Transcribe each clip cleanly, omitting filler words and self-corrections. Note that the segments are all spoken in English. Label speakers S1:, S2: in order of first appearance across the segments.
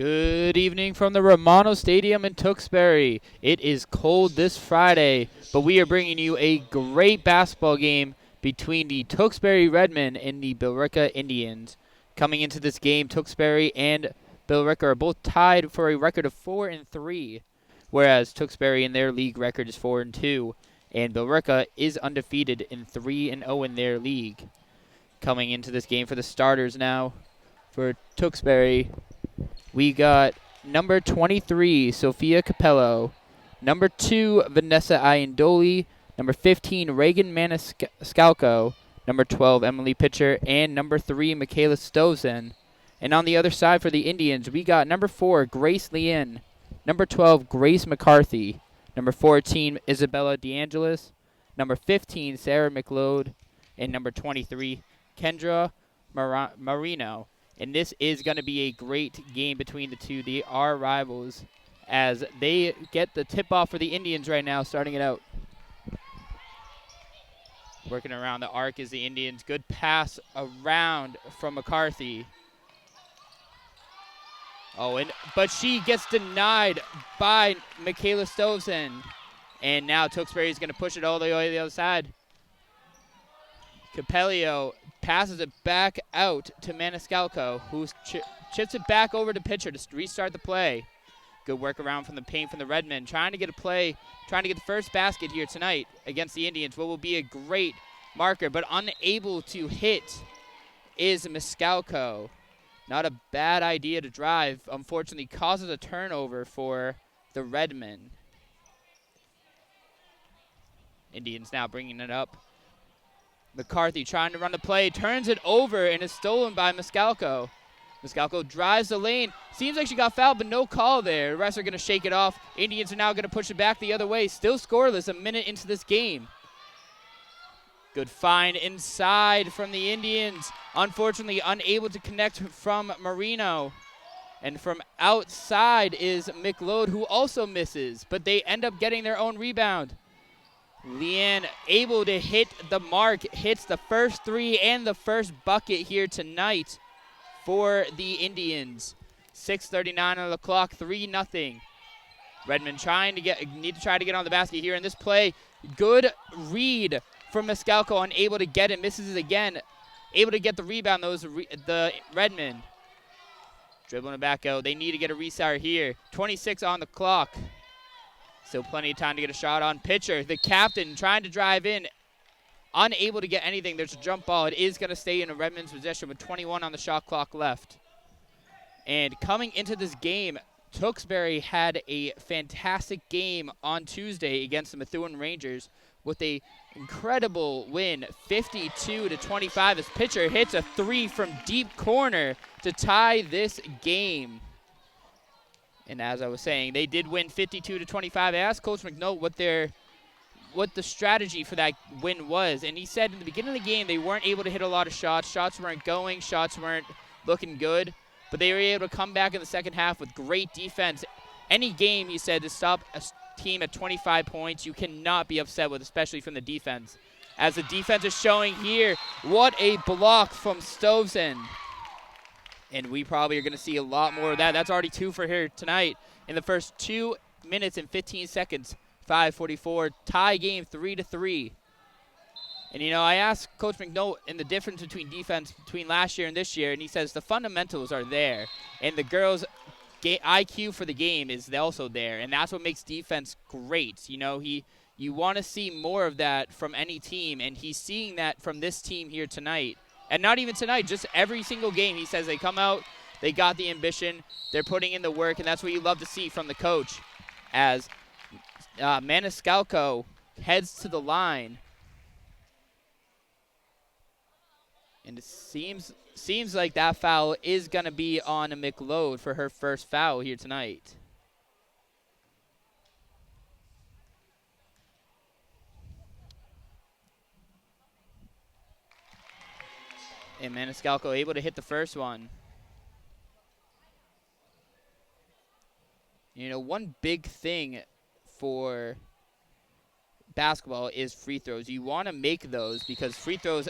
S1: Good evening from the Romano Stadium in Tewksbury. It is cold this Friday, but we are bringing you a great basketball game between the Tewksbury Redmen and the Billerica Indians. Coming into this game, Tewksbury and Billerica are both tied for a record of 4-3, whereas Tewksbury in their league record is 4-2, and Billerica is undefeated in 3-0 in their league. Coming into this game for the starters now, for Tewksbury, we got number 23, Sophia Capello, number 2, Vanessa Iandoli, number 15, Reagan Maniscalco, number 12, Emily Pitcher, and number 3, Michaela Stozen. And on the other side for the Indians, we got number 4, Grace Leanne, number 12, Grace McCarthy, number 14, Isabella DeAngelis, number 15, Sarah McLeod, and number 23, Kendra Marino. And this is going to be a great game between the two. They are rivals as they get the tip-off for the Indians right now, starting it out. Working around the arc is the Indians. Good pass around from McCarthy. But she gets denied by Michaela Stoveson. And now Tewksbury is going to push it all the way to the other side. Capello passes it back out to Maniscalco, who chips it back over to Pitcher to restart the play. Good work around from the paint from the Redmen, trying to get the first basket here tonight against the Indians. What will be a great marker, but unable to hit is Miscalco. Not a bad idea to drive. Unfortunately, causes a turnover for the Redmen. Indians now bringing it up. McCarthy trying to run the play, turns it over, and is stolen by Miscalco. Miscalco drives the lane. Seems like she got fouled, but no call there. The refs are going to shake it off. Indians are now going to push it back the other way. Still scoreless a minute into this game. Good find inside from the Indians. Unfortunately, unable to connect from Marino. And from outside is McLeod, who also misses, but they end up getting their own rebound. Leanne able to hit the mark, hits the first three and the first bucket here tonight for the Indians. 6:39 on the clock, 3-0. Redmond need to try to get on the basket here in this play. Good read from Miscalco, unable to get it, misses it again. Able to get the rebound, the Redmond. Dribbling it back out. They need to get a restart here. 26 on the clock. Still plenty of time to get a shot on. Pitcher, the captain, trying to drive in. Unable to get anything. There's a jump ball. It is going to stay in a Redmond's possession with 21 on the shot clock left. And coming into this game, Tewksbury had a fantastic game on Tuesday against the Methuen Rangers with a incredible win, 52-25, as Pitcher hits a three from deep corner to tie this game. And as I was saying, they did win 52-25. I asked Coach McNote what the strategy for that win was, and he said in the beginning of the game they weren't able to hit a lot of shots. Shots weren't going. Shots weren't looking good. But they were able to come back in the second half with great defense. Any game, he said, to stop a team at 25 points, you cannot be upset with, especially from the defense. As the defense is showing here, what a block from Stoveson. And we probably are going to see a lot more of that. That's already 2 for her tonight in the first 2 minutes and 15 seconds. 5:44, tie game 3-3. And, I asked Coach McNote in the difference between defense between last year and this year, and he says the fundamentals are there. And the girls' IQ for the game is also there, and that's what makes defense great. You want to see more of that from any team, and he's seeing that from this team here tonight. And not even tonight, just every single game. He says they come out, they got the ambition, they're putting in the work, and that's what you love to see from the coach. As Maniscalco heads to the line. And it seems like that foul is going to be on McLeod for her first foul here tonight. And Maniscalco able to hit the first one. One big thing for basketball is free throws. You want to make those because free throws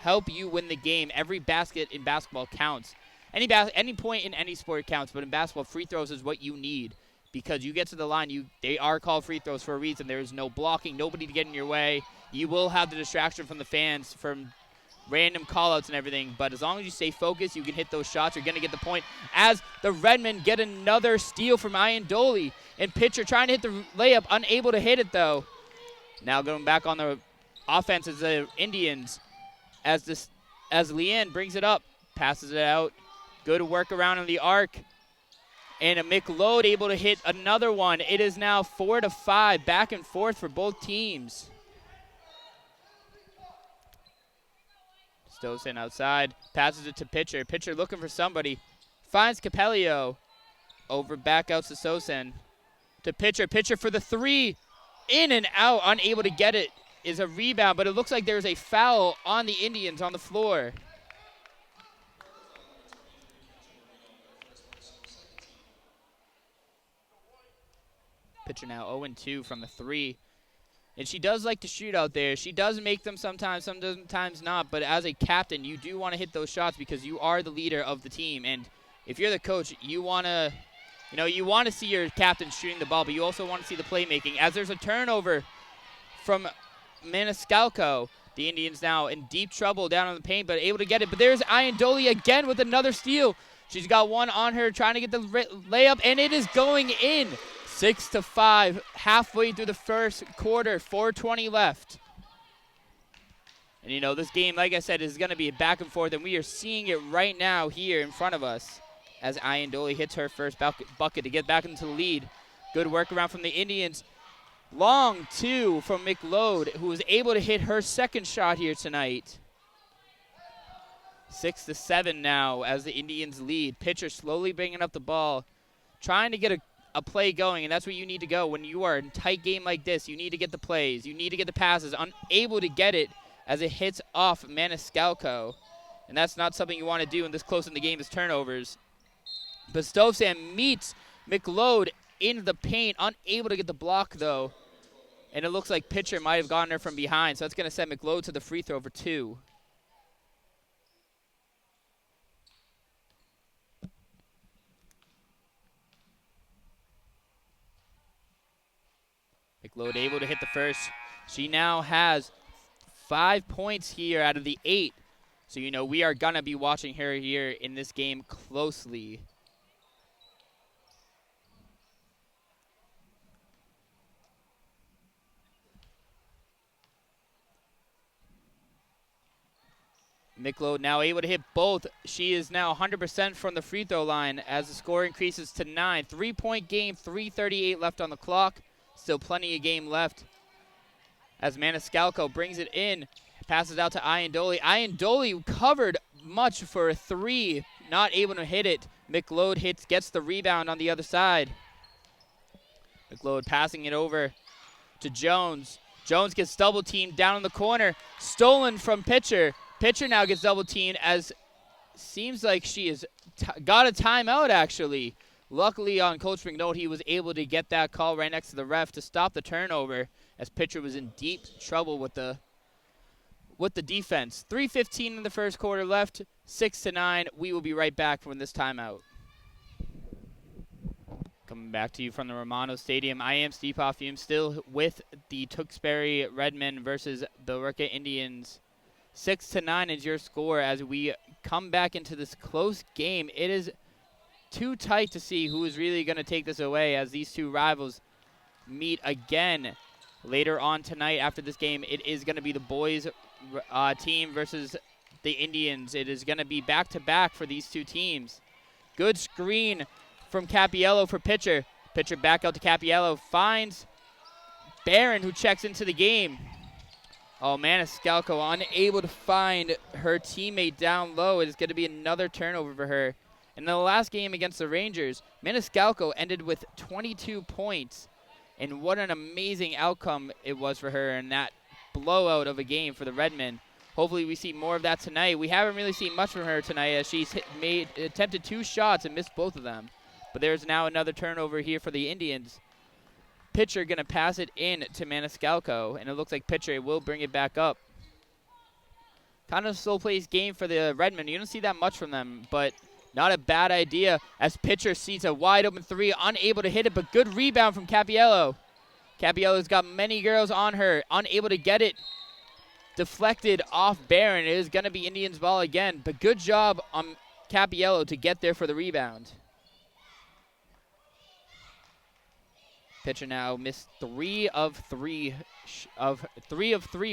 S1: help you win the game. Every basket in basketball counts. any point in any sport counts, but in basketball, free throws is what you need because you get to the line, they are called free throws for a reason. There is no blocking, nobody to get in your way. You will have the distraction from the fans from random call-outs and everything, but as long as you stay focused, you can hit those shots. You're going to get the point as the Redmen get another steal from Iandoli. And Pitcher trying to hit the layup, unable to hit it, though. Now going back on the offense is the Indians as Leanne brings it up, passes it out. Good work around on the arc. And a McLeod able to hit another one. It is now 4-5, back and forth for both teams. Stosen outside, passes it to Pitcher. Pitcher looking for somebody. Finds Capello. Over, back out to Stosen. To Pitcher. Pitcher for the three. In and out, unable to get it. Is a rebound, but it looks like there's a foul on the Indians on the floor. Pitcher now 0-2 from the three. And she does like to shoot out there. She does make them sometimes not. But as a captain, you do want to hit those shots because you are the leader of the team. And if you're the coach, you want to, you want to see your captain shooting the ball, but you also want to see the playmaking. As there's a turnover from Maniscalco, the Indians now in deep trouble down on the paint, but able to get it. But there's Iandoli again with another steal. She's got one on her, trying to get the layup, and it is going in. 6-5, halfway through the first quarter, 4:20 left. And this game, like I said, is going to be back and forth, and we are seeing it right now here in front of us as Iandoli hits her first bucket to get back into the lead. Good work around from the Indians. Long two from McLeod, who was able to hit her second shot here tonight. 6-7 now as the Indians lead. Pitcher slowly bringing up the ball, trying to get a play going, and that's where you need to go when you are in a tight game like this. You need to get the plays. You need to get the passes. Unable to get it as it hits off Maniscalco, and that's not something you want to do in this close in the game is turnovers. But Stovesan meets McLeod in the paint, unable to get the block, though, and it looks like Pitcher might have gotten her from behind, so that's going to send McLeod to the free throw for two. McLeod able to hit the first. She now has 5 points here out of the 8. So, we are going to be watching her here in this game closely. McLeod now able to hit both. She is now 100% from the free throw line as the score increases to 9. 3-point game, 3:38 left on the clock. Still plenty of game left as Maniscalco brings it in, passes out to Iandoli. Iandoli covered much for a three, not able to hit it. McLeod gets the rebound on the other side. McLeod passing it over to Jones. Jones gets double teamed down in the corner, stolen from Pitcher. Pitcher now gets double teamed as seems like she has got a timeout actually. Luckily on Coach McNote, he was able to get that call right next to the ref to stop the turnover as Pitcher was in deep trouble with the defense. 3:15 in the first quarter left, 6-9. We will be right back from this timeout. Coming back to you from the Romano Stadium, I am Steve Hoffum, still with the Tewksbury Redmen versus Billerica Indians. 6-9 is your score as we come back into this close game. It is too tight to see who is really going to take this away as these two rivals meet again later on tonight. After this game, it is going to be the boys team versus the Indians. It is going to be back-to-back for these two teams. Good screen from Cappiello for Pitcher. Pitcher back out to Cappiello. Finds Barron, who checks into the game. Oh, Maniscalco unable to find her teammate down low. It is going to be another turnover for her. In the last game against the Rangers, Maniscalco ended with 22 points. And what an amazing outcome it was for her in that blowout of a game for the Redmen. Hopefully we see more of that tonight. We haven't really seen much from her tonight as she's attempted 2 shots and missed both of them. But there's now another turnover here for the Indians. Pitcher going to pass it in to Maniscalco, and it looks like Pitcher will bring it back up. Kind of slow-paced game for the Redmen. You don't see that much from them, but Not a bad idea as pitcher sees a wide open three, unable to hit it, but good rebound from Capiello. Capiello's got many girls on her, unable to get it. Deflected off Barron. It is going to be Indians ball again, but good job on Capiello to get there for the rebound. Pitcher now missed 3 of 3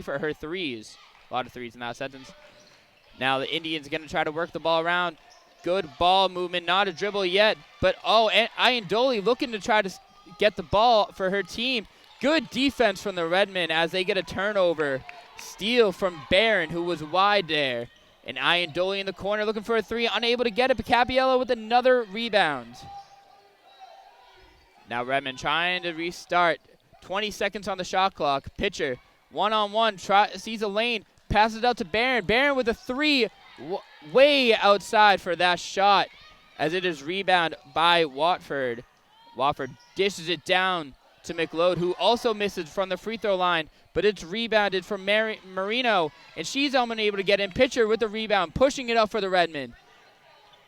S1: for her threes. A lot of threes in that sentence. Now the Indians are going to try to work the ball around. Good ball movement, not a dribble yet, but and Iandoli looking to try to get the ball for her team. Good defense from the Redmen as they get a turnover. Steal from Barron, who was wide there. And Iandoli in the corner looking for a three, unable to get it, but Capiello with another rebound. Now Redmond trying to restart. 20 seconds on the shot clock. Pitcher, one-on-one, sees a lane, passes it out to Barron. Barron with a three, way outside for that shot as it is rebounded by Watford. Watford dishes it down to McLeod, who also misses from the free throw line, but it's rebounded from Marino, and she's unable to get in. Pitcher with the rebound, pushing it up for the Redmen.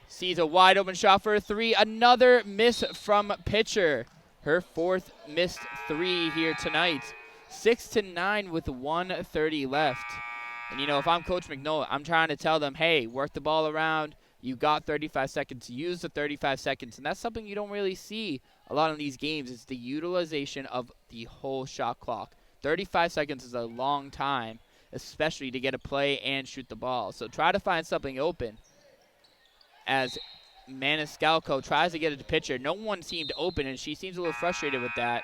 S1: Sees a wide open shot for a three. Another miss from Pitcher. Her 4th missed three here tonight. 6-9 with 1:30 left. And, if I'm Coach McNoll, I'm trying to tell them, hey, work the ball around. You got 35 seconds. Use the 35 seconds. And that's something you don't really see a lot in these games. It's the utilization of the whole shot clock. 35 seconds is a long time, especially to get a play and shoot the ball. So try to find something open. As Maniscalco tries to get it to Pitcher, no one seemed open, and she seems a little frustrated with that,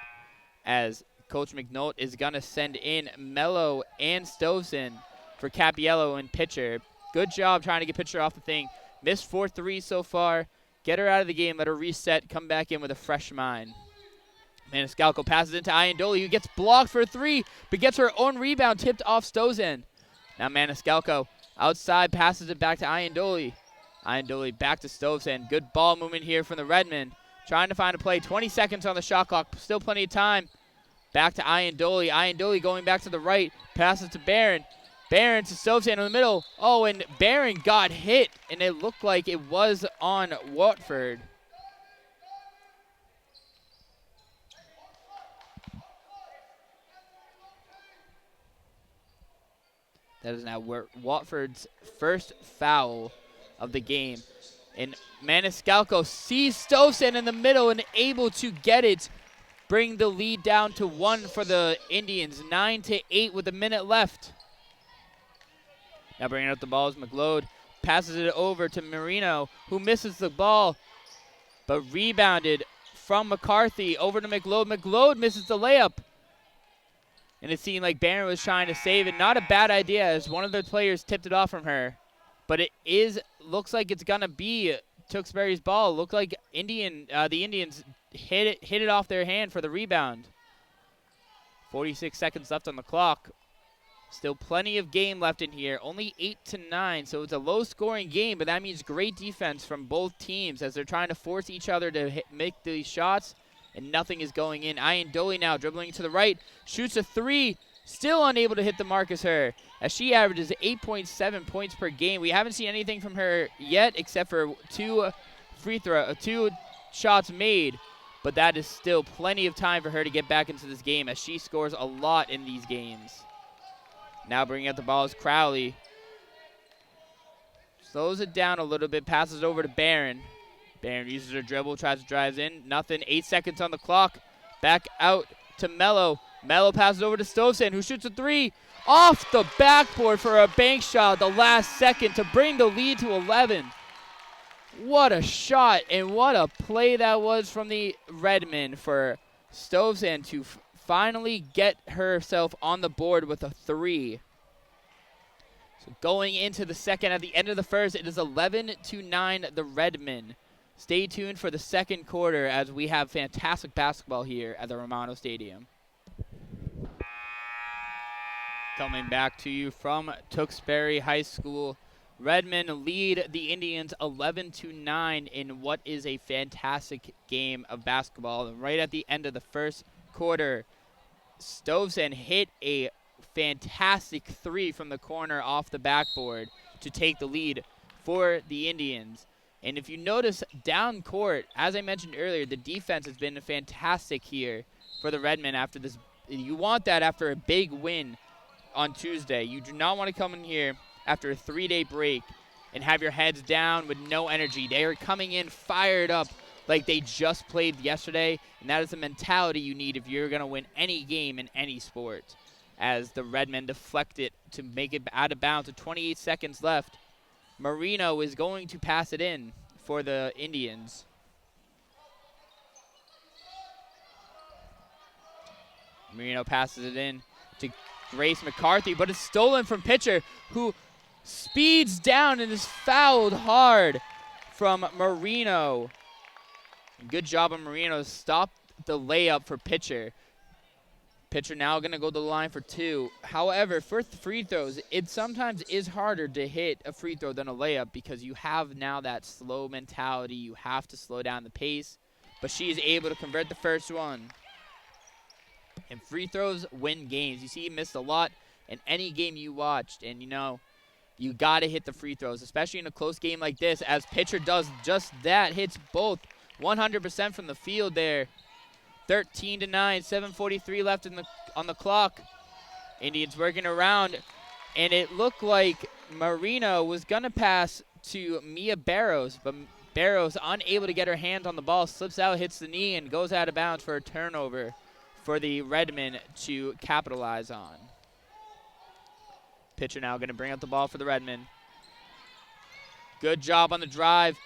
S1: as Coach McNote is going to send in Mello and Stoveson for Capiello and Pitcher. Good job trying to get Pitcher off the thing. Missed 4 threes so far. Get her out of the game, let her reset, come back in with a fresh mind. Maniscalco passes into Iandoli, who gets blocked for a three, but gets her own rebound tipped off Stoveson. Now Maniscalco outside passes it back to Iandoli. Iandoli back to Stoveson. Good ball movement here from the Redmen. Trying to find a play. 20 seconds on the shot clock. Still plenty of time. Back to Iandoli. Iandoli going back to the right. Passes to Barron. Barron to Stoveson in the middle. Oh, and Barron got hit, and it looked like it was on Watford. That is now Watford's first foul of the game. And Maniscalco sees Stoveson in the middle and able to get it. Bring the lead down to 1 for the Indians. 9-8 with a minute left. Now bringing up the ball is McLeod. Passes it over to Marino, who misses the ball, but rebounded from McCarthy over to McLeod. McLeod misses the layup. And it seemed like Barron was trying to save it. Not a bad idea as one of the players tipped it off from her. But looks like it's going to be Tewksbury's ball. Looked like the Indians hit it off their hand for the rebound. 46 seconds left on the clock. Still plenty of game left in here. Only 8-9, so it's a low-scoring game, but that means great defense from both teams as they're trying to force each other to make these shots, and nothing is going in. Iandoli now dribbling to the right, shoots a three, still unable to hit the mark as her, as she averages 8.7 points per game. We haven't seen anything from her yet except for two shots made, but that is still plenty of time for her to get back into this game as she scores a lot in these games. Now bringing up the ball is Crowley. Slows it down a little bit, passes it over to Barron. Barron uses her dribble, tries to drive in. Nothing, 8 seconds on the clock. Back out to Mello. Mello passes over to Stoveson, who shoots a three off the backboard for a bank shot the last second to bring the lead to 11. What a shot and what a play that was from the Redmen for Stoveson to finally get herself on the board with a three. So going into the second, at the end of the first, it is 11-9 the Redmen. Stay tuned for the second quarter as we have fantastic basketball here at the Romano Stadium. Coming back to you from Tewksbury High School. Redmen lead the Indians 11-9 in what is a fantastic game of basketball. Right at the end of the first quarter, Stoveson hit a fantastic three from the corner off the backboard to take the lead for the Indians. And if you notice down court, as I mentioned earlier, the defense has been fantastic here for the Redmen after this. You want that after a big win on Tuesday. You do not want to come in here after a 3-day break and have your heads down with no energy. They are coming in fired up like they just played yesterday, and that is the mentality you need if you're going to win any game in any sport. As the Redmen deflect it to make it out of bounds with 28 seconds left. Marino is going to pass it in for the Indians. Marino passes it in to Grace McCarthy, but it's stolen from pitcher, who speeds down and is fouled hard from Marino. Good job on Marino to stop the layup for pitcher. Pitcher now going to go to the line for 2. However, for free throws, it sometimes is harder to hit a free throw than a layup because you have now that slow mentality. You have to slow down the pace. But she is able to convert the first one. And free throws win games. You see he missed a lot in any game you watched. And, you know, you got to hit the free throws, especially in a close game like this, as pitcher does just that. Hits both 100% from the field there. 13-9, 7:43 left on the clock. Indians working around, and it looked like Marino was going to pass to Mia Barrows, but Barrows, unable to get her hands on the ball, slips out, hits the knee, and goes out of bounds for a turnover for the Redmen to capitalize on. Pitcher now going to bring up the ball for the Redmen. Good job on the drive,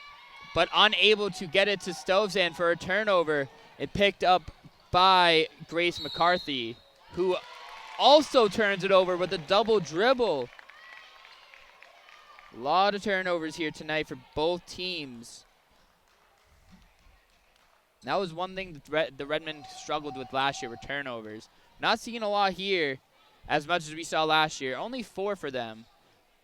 S1: but unable to get it to Stovzan for a turnover. It picked up by Grace McCarthy, who also turns it over with a double dribble. A lot of turnovers here tonight for both teams. That was one thing that the Redmen struggled with last year, with turnovers. Not seeing a lot here as much as we saw last year. Only 4 for them,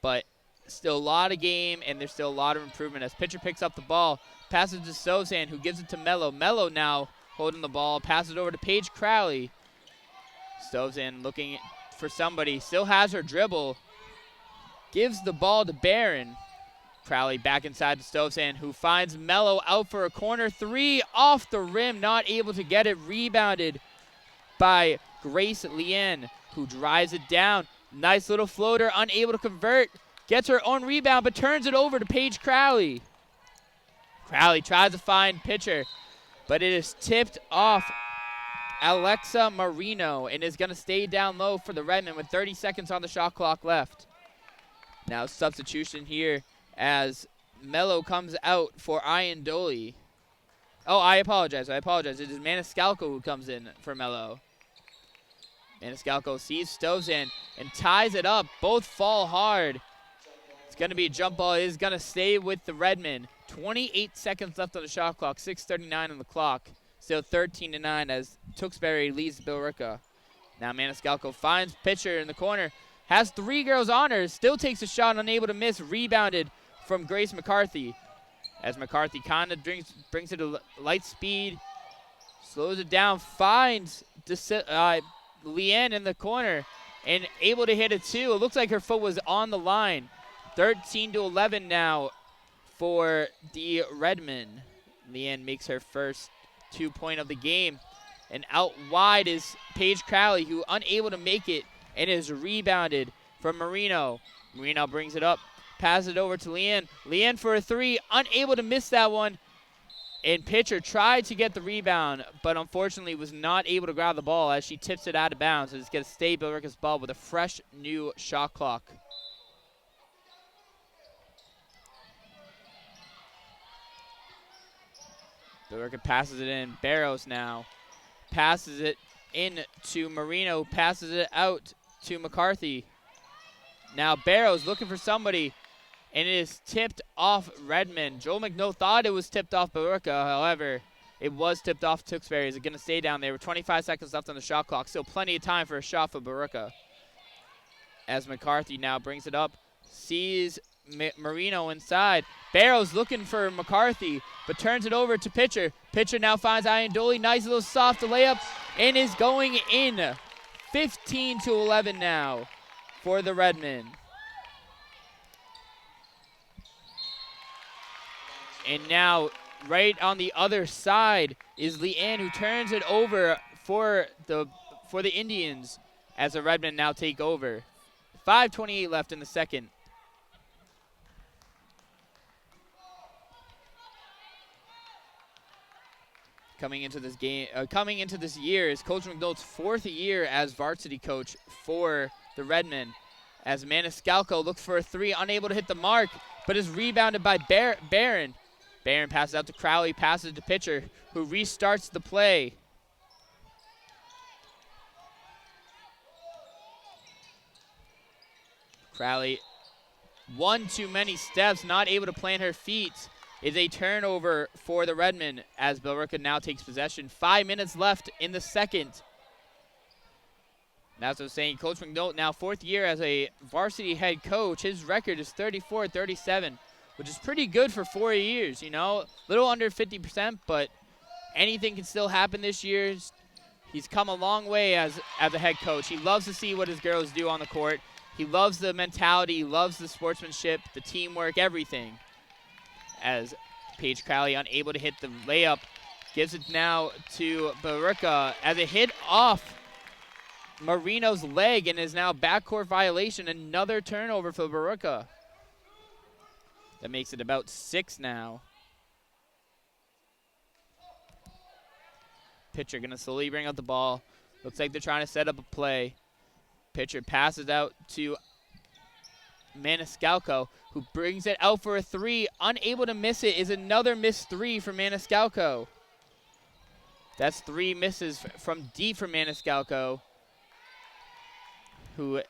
S1: but still a lot of game, and there's still a lot of improvement as pitcher picks up the ball, passes to Stovzan, who gives it to Mello. Mello now holding the ball, passes over to Paige Crowley. Stovzan looking for somebody, still has her dribble, gives the ball to Barron. Crowley back inside to Stovzan, who finds Mello out for a corner 3 off the rim, not able to get it. Rebounded by Grace Lien, who drives it down. Nice little floater, unable to convert. Gets her own rebound, but turns it over to Paige Crowley. Crowley tries to find pitcher, but it is tipped off Alexa Marino and is going to stay down low for the Redmen with 30 seconds on the shot clock left. Now substitution here as Mello comes out for Iandoli. Oh, I apologize. It is Maniscalco who comes in for Mello. Maniscalco sees Stovzan and ties it up. Both fall hard. It's going to be a jump ball. It is going to stay with the Redmen. 28 seconds left on the shot clock, 6:39 on the clock. Still 13-9 as Tewksbury leads Billerica. Now Maniscalco finds pitcher in the corner. Has 3 girls on her. Still takes a shot, unable to miss. Rebounded from Grace McCarthy. As McCarthy kind of brings it to light speed. Slows it down. Finds Leanne in the corner. And able to hit it too. It looks like her foot was on the line. 13-11 now for the Redmen. Leanne makes her first 2-point of the game. And out wide is Paige Crowley, who unable to make it and is rebounded from Marino. Marino brings it up, passes it over to Leanne. Leanne for a 3, unable to miss that one. And pitcher tried to get the rebound, but unfortunately was not able to grab the ball as she tips it out of bounds. So it's going to stay Billerica's ball with a fresh new shot clock. Billerica passes it in. Barrows now passes it in to Marino, passes it out to McCarthy. Now Barrows looking for somebody, and it is tipped off Redmond. Joel McNo thought it was tipped off Billerica. However, it was tipped off Tewksbury. Is it going to stay down there with 25 seconds left on the shot clock? Still plenty of time for a shot for Billerica. As McCarthy now brings it up, sees Marino inside. Barrows looking for McCarthy, but turns it over to pitcher. Pitcher now finds Iandoli. Nice little soft layup, and is going in. 15-11 now for the Redmen. And now right on the other side is Leanne, who turns it over for the Indians as the Redmen now take over. 5:28 left in the second. Coming into this year is Coach McNulty's 4th year as varsity coach for the Redmen. As Maniscalco looks for a 3, unable to hit the mark, but is rebounded by Barron. Barron passes out to Crowley, passes to pitcher, who restarts the play. Crowley, one too many steps, not able to plant her feet. Is a turnover for the Redmen as Billerica now takes possession. 5 minutes left in the second. That's what I'm saying. Coach McNulty, now 4th year as a varsity head coach. His record is 34-37, which is pretty good for 4 years, you know. A little under 50%, but anything can still happen this year. He's come a long way as a head coach. He loves to see what his girls do on the court. He loves the mentality, he loves the sportsmanship, the teamwork, everything. As Paige Crowley unable to hit the layup, gives it now to Billerica as a hit off Marino's leg and is now backcourt violation. Another turnover for Billerica. That makes it about 6 now. Pitcher gonna slowly bring out the ball. Looks like they're trying to set up a play. Pitcher passes out to Maniscalco, who brings it out for a 3. Unable to miss it is another missed 3 for Maniscalco. That's 3 misses from deep for Maniscalco, who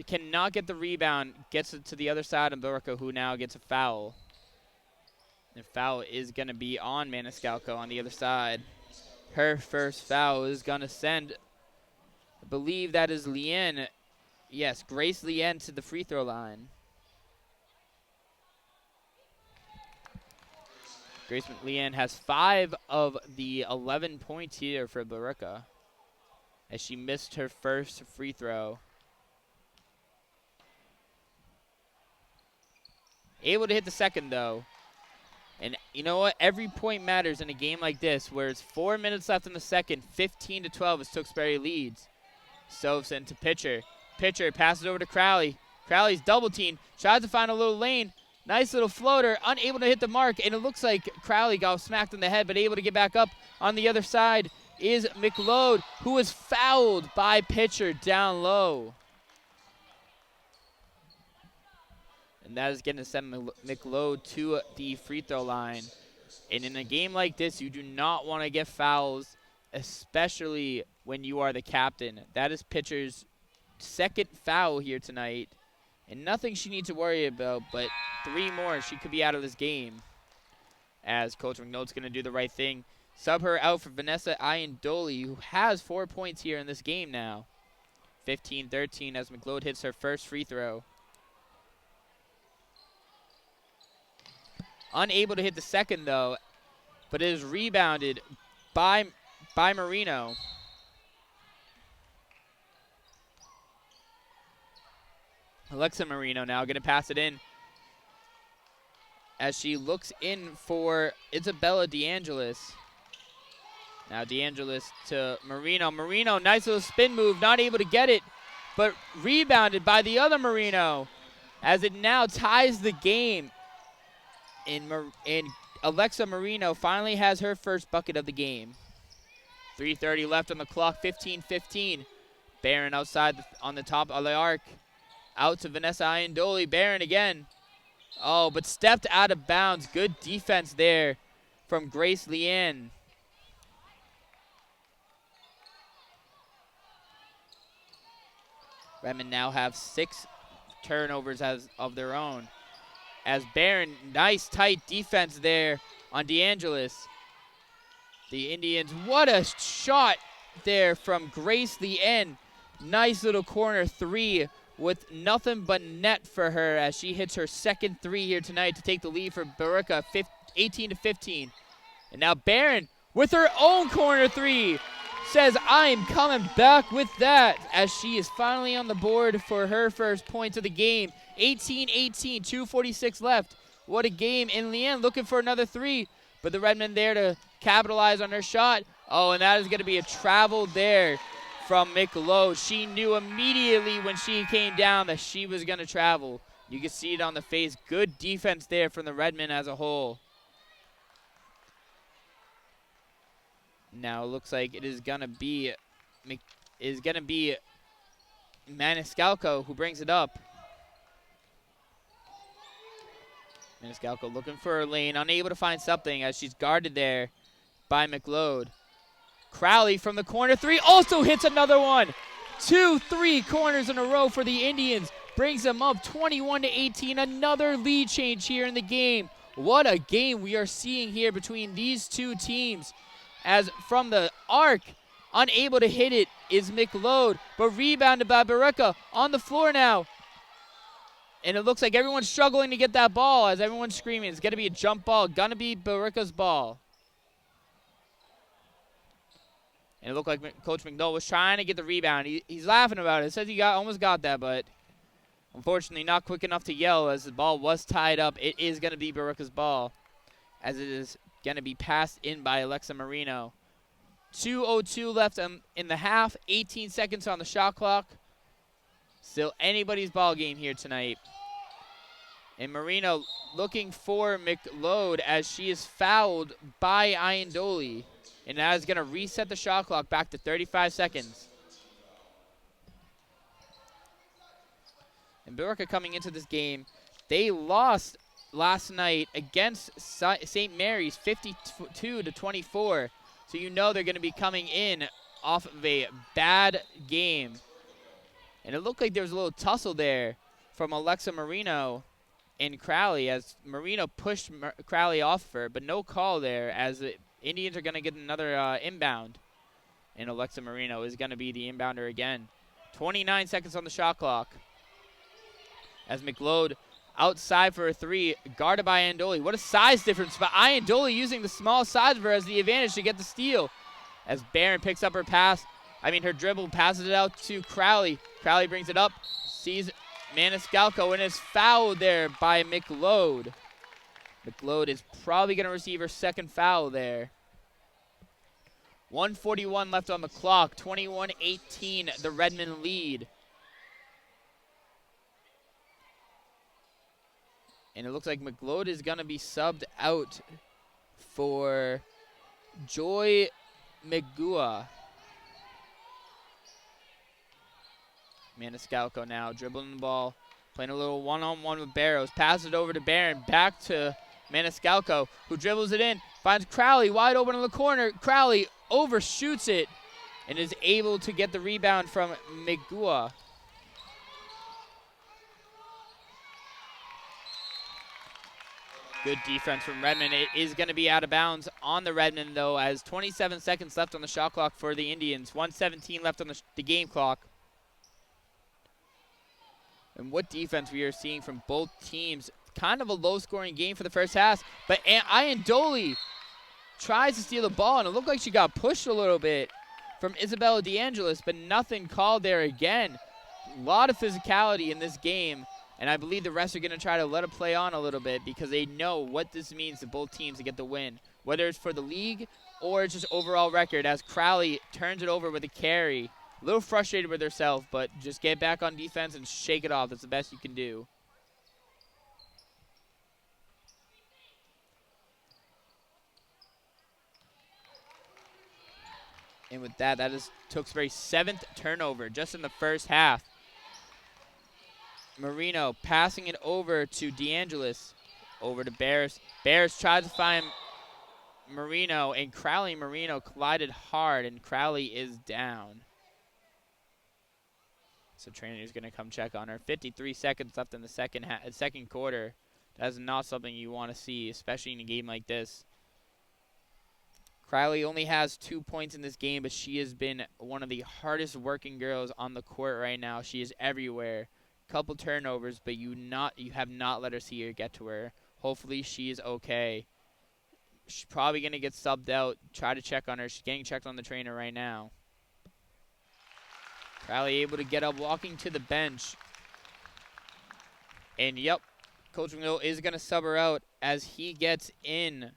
S1: cannot get the rebound, gets it to the other side of Billerica, who now gets a foul. The foul is going to be on Maniscalco on the other side. Her first foul is going to send, I believe that is Leanne. Yes, Grace Leanne to the free throw line. Grace Leanne has 5 of the 11 points here for Billerica as she missed her first free throw. Able to hit the second, though. And you know what? Every point matters in a game like this, where it's 4 minutes left in the second, 15-12 as Tewksbury leads. Stovson to pitcher. Pitcher passes over to Crowley. Crowley's double teamed, tries to find a little lane. Nice little floater, unable to hit the mark, and it looks like Crowley got smacked in the head, but able to get back up. On the other side is McLeod, who was fouled by pitcher down low. And that is going to send McLeod to the free throw line. And in a game like this, you do not want to get fouls, especially when you are the captain. That is pitcher's second foul here tonight. And nothing she needs to worry about, but 3 more, she could be out of this game. As Coach McNulty's going to do the right thing. Sub her out for Vanessa Iandoli, who has 4 points here in this game now. 15-13 as McLeod hits her first free throw. Unable to hit the second, though, but it is rebounded by Marino. Alexa Marino now going to pass it in as she looks in for Isabella DeAngelis. Now DeAngelis to Marino. Marino, nice little spin move, not able to get it, but rebounded by the other Marino as it now ties the game. And Alexa Marino finally has her first bucket of the game. 3:30 left on the clock, 15-15. Barron outside on the top of the arc. Out to Vanessa Iandoli. Barron again. Oh, but stepped out of bounds. Good defense there from Grace Leanne. Redmond now have 6 turnovers as of their own. As Barron, nice tight defense there on DeAngelis. The Indians, what a shot there from Grace Leanne. Nice little corner 3 with nothing but net for her as she hits her second 3 here tonight to take the lead for Billerica, 18-15. And now Barron with her own corner 3 says, I'm coming back with that, as she is finally on the board for her first points of the game. 18-18, 2:46 left. What a game. And Leanne looking for another three, but the Redmen there to capitalize on her shot. Oh, and that is going to be a travel there from McLeod. She knew immediately when she came down that she was going to travel. You can see it on the face. Good defense there from the Redmen as a whole. Now it looks like it is going to be Maniscalco who brings it up. Maniscalco looking for her lane, unable to find something as she's guarded there by McLeod. Crowley from the corner three also hits another one. 2-3 corners in a row for the Indians. Brings them up 21-18. Another lead change here in the game. What a game we are seeing here between these two teams. As from the arc, unable to hit it is McLeod, but rebounded by Billerica on the floor now. And it looks like everyone's struggling to get that ball as everyone's screaming. It's going to be a jump ball. Going to be Billerica's ball. And it looked like Coach McNull was trying to get the rebound. He's laughing about it. Says he almost got that, but unfortunately not quick enough to yell as the ball was tied up. It is going to be Billerica's ball as it is going to be passed in by Alexa Marino. 2:02 left in the half. 18 seconds on the shot clock. Still anybody's ball game here tonight. And Marino looking for McLeod as she is fouled by Iandoli. And that is going to reset the shot clock back to 35 seconds. And Billerica coming into this game, they lost last night against St. Mary's 52-24. So you know they're going to be coming in off of a bad game. And it looked like there was a little tussle there from Alexa Marino and Crowley as Marino pushed Crowley off of her, but no call there as the Indians are going to get another inbound. And Alexa Marino is going to be the inbounder again. 29 seconds on the shot clock. As McLeod outside for a three, guarded by Iandoli. What a size difference, but Iandoli using the small size of her as the advantage to get the steal. As Barron picks up her dribble, passes it out to Crowley. Crowley brings it up, sees Maniscalco, and is fouled there by McLeod. McLeod is probably going to receive her second foul there. 1:41 left on the clock, 21-18, the Redmen lead. And it looks like McLeod is going to be subbed out for Joy Megua. Maniscalco now dribbling the ball, playing a little one-on-one with Barrows. Passes it over to Barron, back to Maniscalco, who dribbles it in, finds Crowley wide open in the corner. Crowley overshoots it and is able to get the rebound from Megua. Good defense from Redmond. It is going to be out of bounds on the Redmond, though, as 27 seconds left on the shot clock for the Indians. 1:17 left on the game clock. And what defense we are seeing from both teams. Kind of a low-scoring game for the first half, but Iandoli tries to steal the ball, and it looked like she got pushed a little bit from Isabella DeAngelis, but nothing called there again. A lot of physicality in this game. And I believe the refs are going to try to let it play on a little bit because they know what this means to both teams to get the win, whether it's for the league or it's just overall record, as Crowley turns it over with a carry. A little frustrated with herself, but just get back on defense and shake it off. That's the best you can do. And with that, that is Tewksbury's 7th turnover just in the first half. Marino passing it over to DeAngelis, over to Barris. Barris tries to find Marino, and Crowley and Marino collided hard, and Crowley is down. So trainer's going to come check on her. 53 seconds left in the second quarter. That's not something you want to see, especially in a game like this. Crowley only has 2 points in this game, but she has been one of the hardest working girls on the court right now. She is everywhere. Couple turnovers, but you have not let her see her get to her. Hopefully she is okay. She's probably going to get subbed out. Try to check on her. She's getting checked on the trainer right now. Crowley able to get up, walking to the bench. And yep, Coach McNeil is going to sub her out as he gets in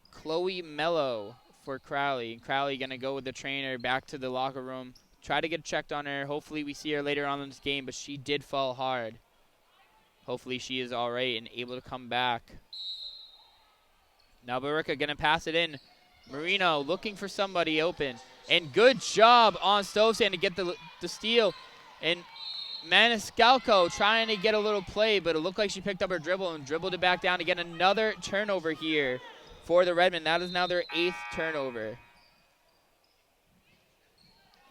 S1: Chloe Mello for Crowley. And Crowley going to go with the trainer back to the locker room. Try to get checked on her. Hopefully we see her later on in this game, but she did fall hard. Hopefully she is all right and able to come back. Now Billerica going to pass it in. Marino looking for somebody open. And good job on Stovesand to get the steal. And Maniscalco trying to get a little play, but it looked like she picked up her dribble and dribbled it back down to get another turnover here for the Redmen. That is now their 8th turnover.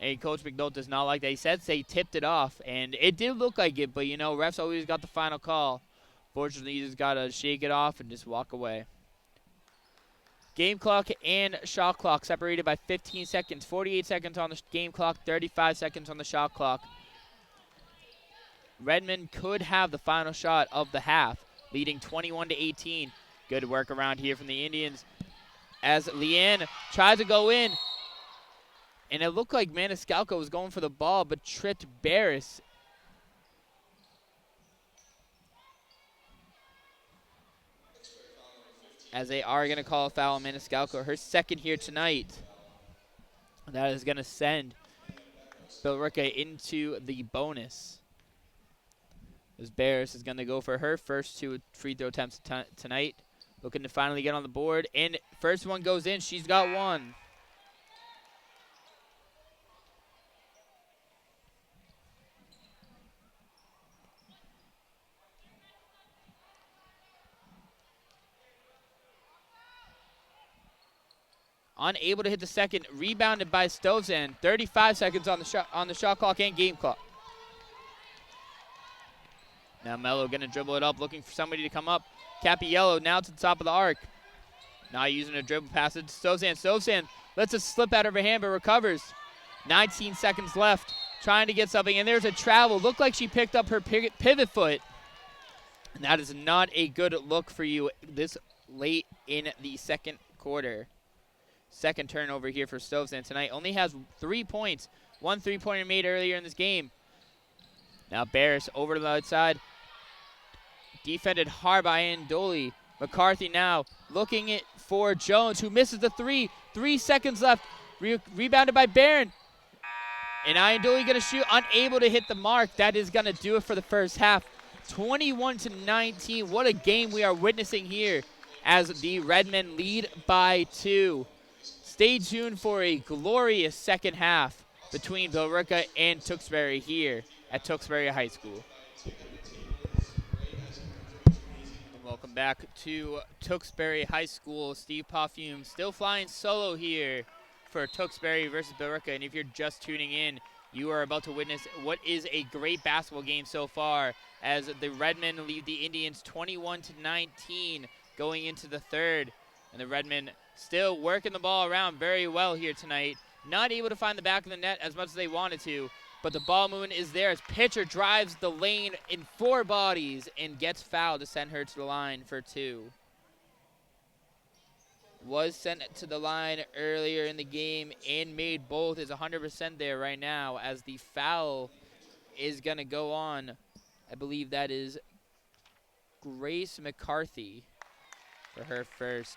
S1: And Coach McNeil does not like that. He said they tipped it off, and it did look like it, but, you know, refs always got the final call. Fortunately, you just got to shake it off and just walk away. Game clock and shot clock separated by 15 seconds. 48 seconds on the game clock, 35 seconds on the shot clock. Redmond could have the final shot of the half, leading 21-18. Good work around here from the Indians as Leanne tries to go in. And it looked like Maniscalco was going for the ball, but tripped Barris. As they are going to call a foul on Maniscalco, her second here tonight. That is going to send Billerica into the bonus. As Barris is going to go for her first 2 free throw attempts tonight. Looking to finally get on the board. And first one goes in. She's got one. Unable to hit the second. Rebounded by Stovesand. 35 seconds on the shot clock and game clock. Now Mello going to dribble it up, looking for somebody to come up. Capiello now to the top of the arc. Not using a dribble pass it to Stovesand. Stovesand lets it slip out of her hand, but recovers. 19 seconds left, trying to get something. And there's a travel. Looked like she picked up her pivot foot. And that is not a good look for you this late in the second quarter. Second turnover here for Stovesand tonight. Only has 3 points. 1 3-pointer made earlier in this game. Now Barris over to the outside. Defended hard by Andoli. McCarthy now looking it for Jones, who misses the 3. 3 seconds left. Rebounded by Barron. And Andoli going to shoot, unable to hit the mark. That is going to do it for the first half. 21-19. What a game we are witnessing here as the Redmen lead by 2. Stay tuned for a glorious second half between Billerica and Tewksbury here at Tewksbury High School. Welcome back to Tewksbury High School. Steve Perfume still flying solo here for Tewksbury versus Billerica. And if you're just tuning in, you are about to witness what is a great basketball game so far as the Redmen lead the Indians 21-19 going into the third. And the Redmen still working the ball around very well here tonight. Not able to find the back of the net as much as they wanted to, but the ball movement is there as pitcher drives the lane in 4 bodies and gets fouled to send her to the line for 2. Was sent to the line earlier in the game and made both. Is 100% there right now as the foul is going to go on. I believe that is Grace McCarthy for her first.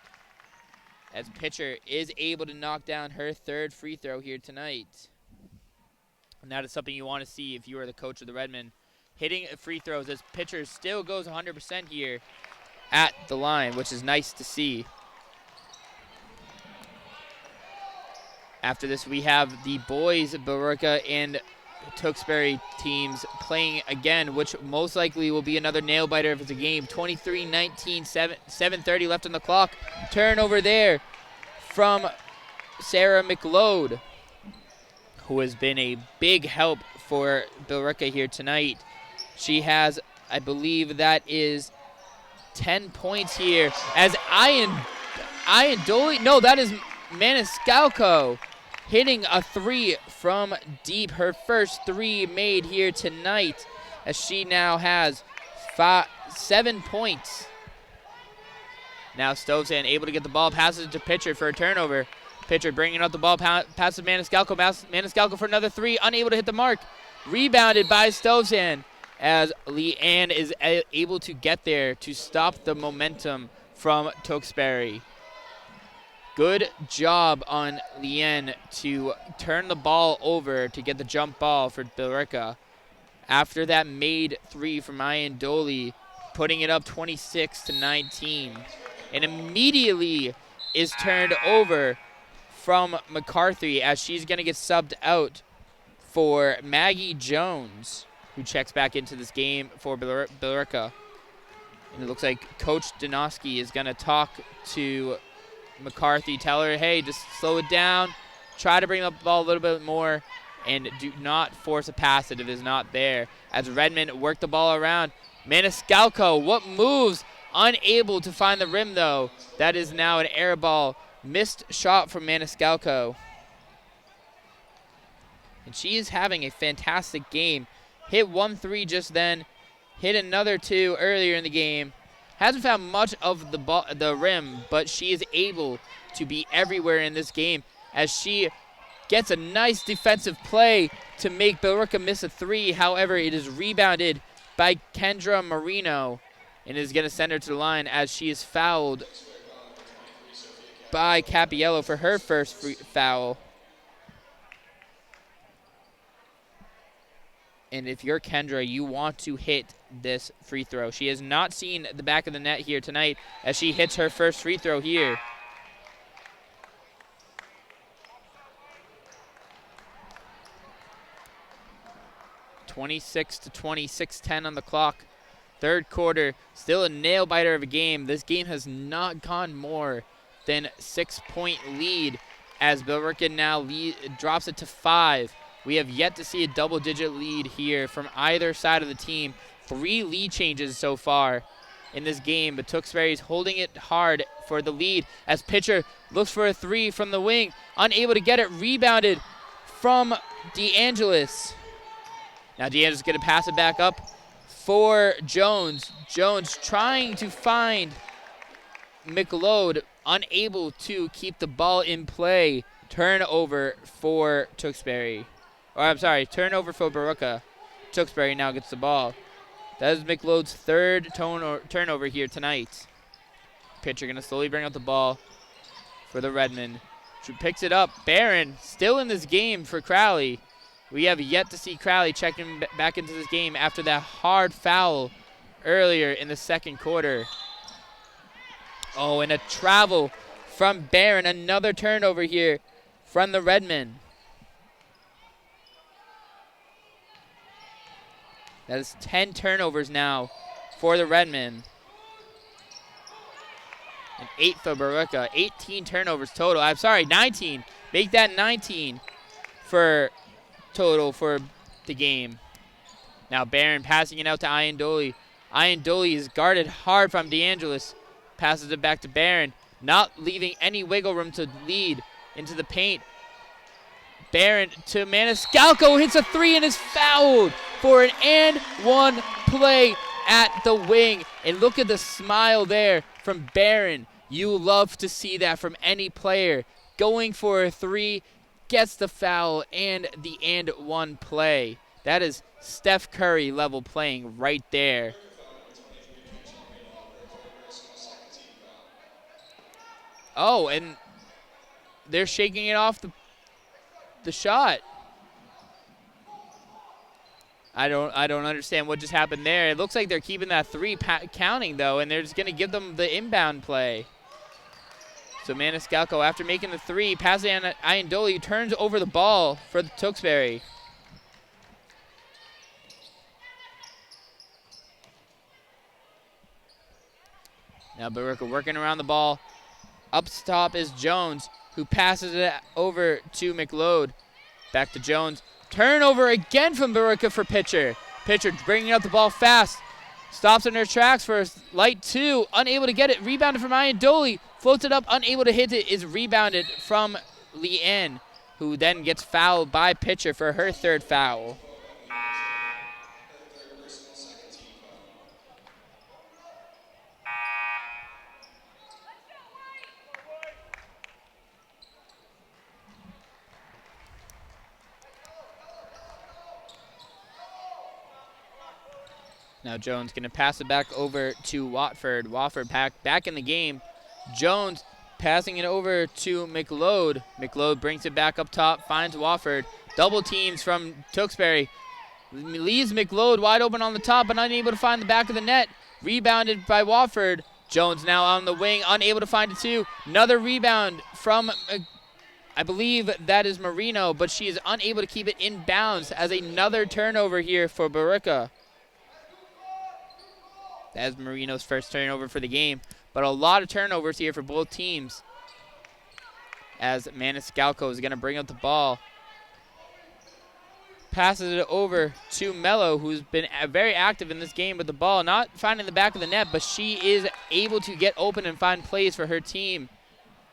S1: As pitcher is able to knock down her 3rd free throw here tonight. And that is something you want to see if you are the coach of the Redmen. Hitting free throws as pitcher still goes 100% here at the line, which is nice to see. After this, we have the boys, Billerica and Tewksbury teams playing again, which most likely will be another nail-biter if it's a game. 23-19, 7:30 left on the clock. Turnover there from Sarah McLeod, who has been a big help for Billerica here tonight. She has, I believe that is 10 points here as Ian Doley, no, that is Maniscalco hitting a 3 from deep. Her first 3 made here tonight as she now has 7 points. Now Stovesand able to get the ball, passes it to pitcher for a turnover. Pitcher bringing up the ball, passes Maniscalco. Maniscalco for another 3, unable to hit the mark. Rebounded by Stovesand as Leanne is able to get there to stop the momentum from Tewksbury. Good job on Leanne to turn the ball over to get the jump ball for Billerica. After that made three from Ayandoli, putting it up 26-19. And immediately is turned over from McCarthy as she's going to get subbed out for Maggie Jones, who checks back into this game for Billerica. And it looks like Coach Donosky is going to talk to McCarthy, tell her, hey, just slow it down, try to bring up the ball a little bit more, and do not force a pass if it is not there. As Redmond work the ball around, Maniscalco, what moves? Unable to find the rim, though. That is now an air ball. Missed shot from Maniscalco. And she is having a fantastic game. Hit 1 3 just then. Hit another 2 earlier in the game. Hasn't found much of the rim, but she is able to be everywhere in this game as she gets a nice defensive play to make Billerica miss a 3. However, it is rebounded by Kendra Marino and is going to send her to the line as she is fouled by Capiello for her first foul. And if you're Kendra, you want to hit this free throw. She has not seen the back of the net here tonight as she hits her first free throw here. (26-26-10) on the clock. Third quarter, still a nail-biter of a game. This game has not gone more than 6-point lead as Billerica now drops it to 5. We have yet to see a double-digit lead here from either side of the team. 3 lead changes so far in this game, but Tewksbury is holding it hard for the lead as Pitcher looks for a 3 from the wing. Unable to get it, rebounded from DeAngelis. Now DeAngelis is going to pass it back up for Jones. Jones trying to find McLeod, unable to keep the ball in play. Turnover for Tewksbury. Or I'm sorry, turnover for Billerica. Tewksbury now gets the ball. That is McLeod's third turnover here tonight. Pitcher going to slowly bring out the ball for the Redmond. She picks it up. Barron still in this game for Crowley. We have yet to see Crowley checking back into this game after that hard foul earlier in the second quarter. Oh, and a travel from Barron. Another turnover here from the Redmond. That is 10 turnovers now for the Redmond. And 8 for Billerica. 18 turnovers total. I'm sorry, 19. Make that 19 for total for the game. Now Barron passing it out to Ayandoli. Ayandoli is guarded hard from DeAngelis. Passes it back to Barron. Not leaving any wiggle room to lead into the paint. Barron to Maniscalco, hits a 3 and is fouled for an and one play at the wing. And look at the smile there from Barron. You love to see that from any player. Going for a 3, gets the foul and the and one play. That is Steph Curry level playing right there. Oh, and they're shaking it off the shot. I don't understand what just happened there. It looks like they're keeping that 3 counting though, and they're just going to give them the inbound play. So Maniscalco, after making the 3, passing on Ayandoli, turns over the ball for the Tewksbury. Now Billerica working around the ball. Up top is Jones, who passes it over to McLeod. Back to Jones. Turnover again from Billerica for Pitcher. Pitcher bringing out the ball fast. Stops in her tracks for a light 2. Unable to get it. Rebounded from Ayandoli. Floats it up. Unable to hit it. Is rebounded from Leanne, who then gets fouled by Pitcher for her 3rd foul. Now Jones going to pass it back over to Watford. Watford back in the game. Jones passing it over to McLeod. McLeod brings it back up top, finds Watford. Double teams from Tewksbury. Leaves McLeod wide open on the top, but unable to find the back of the net. Rebounded by Watford. Jones now on the wing, unable to find it too. Another rebound from, I believe that is Marino, but she is unable to keep it in bounds as another turnover here for Billerica. That is Marino's first turnover for the game, but a lot of turnovers here for both teams as Maniscalco is going to bring up the ball. Passes it over to Mello, who's been very active in this game with the ball, not finding the back of the net, but she is able to get open and find plays for her team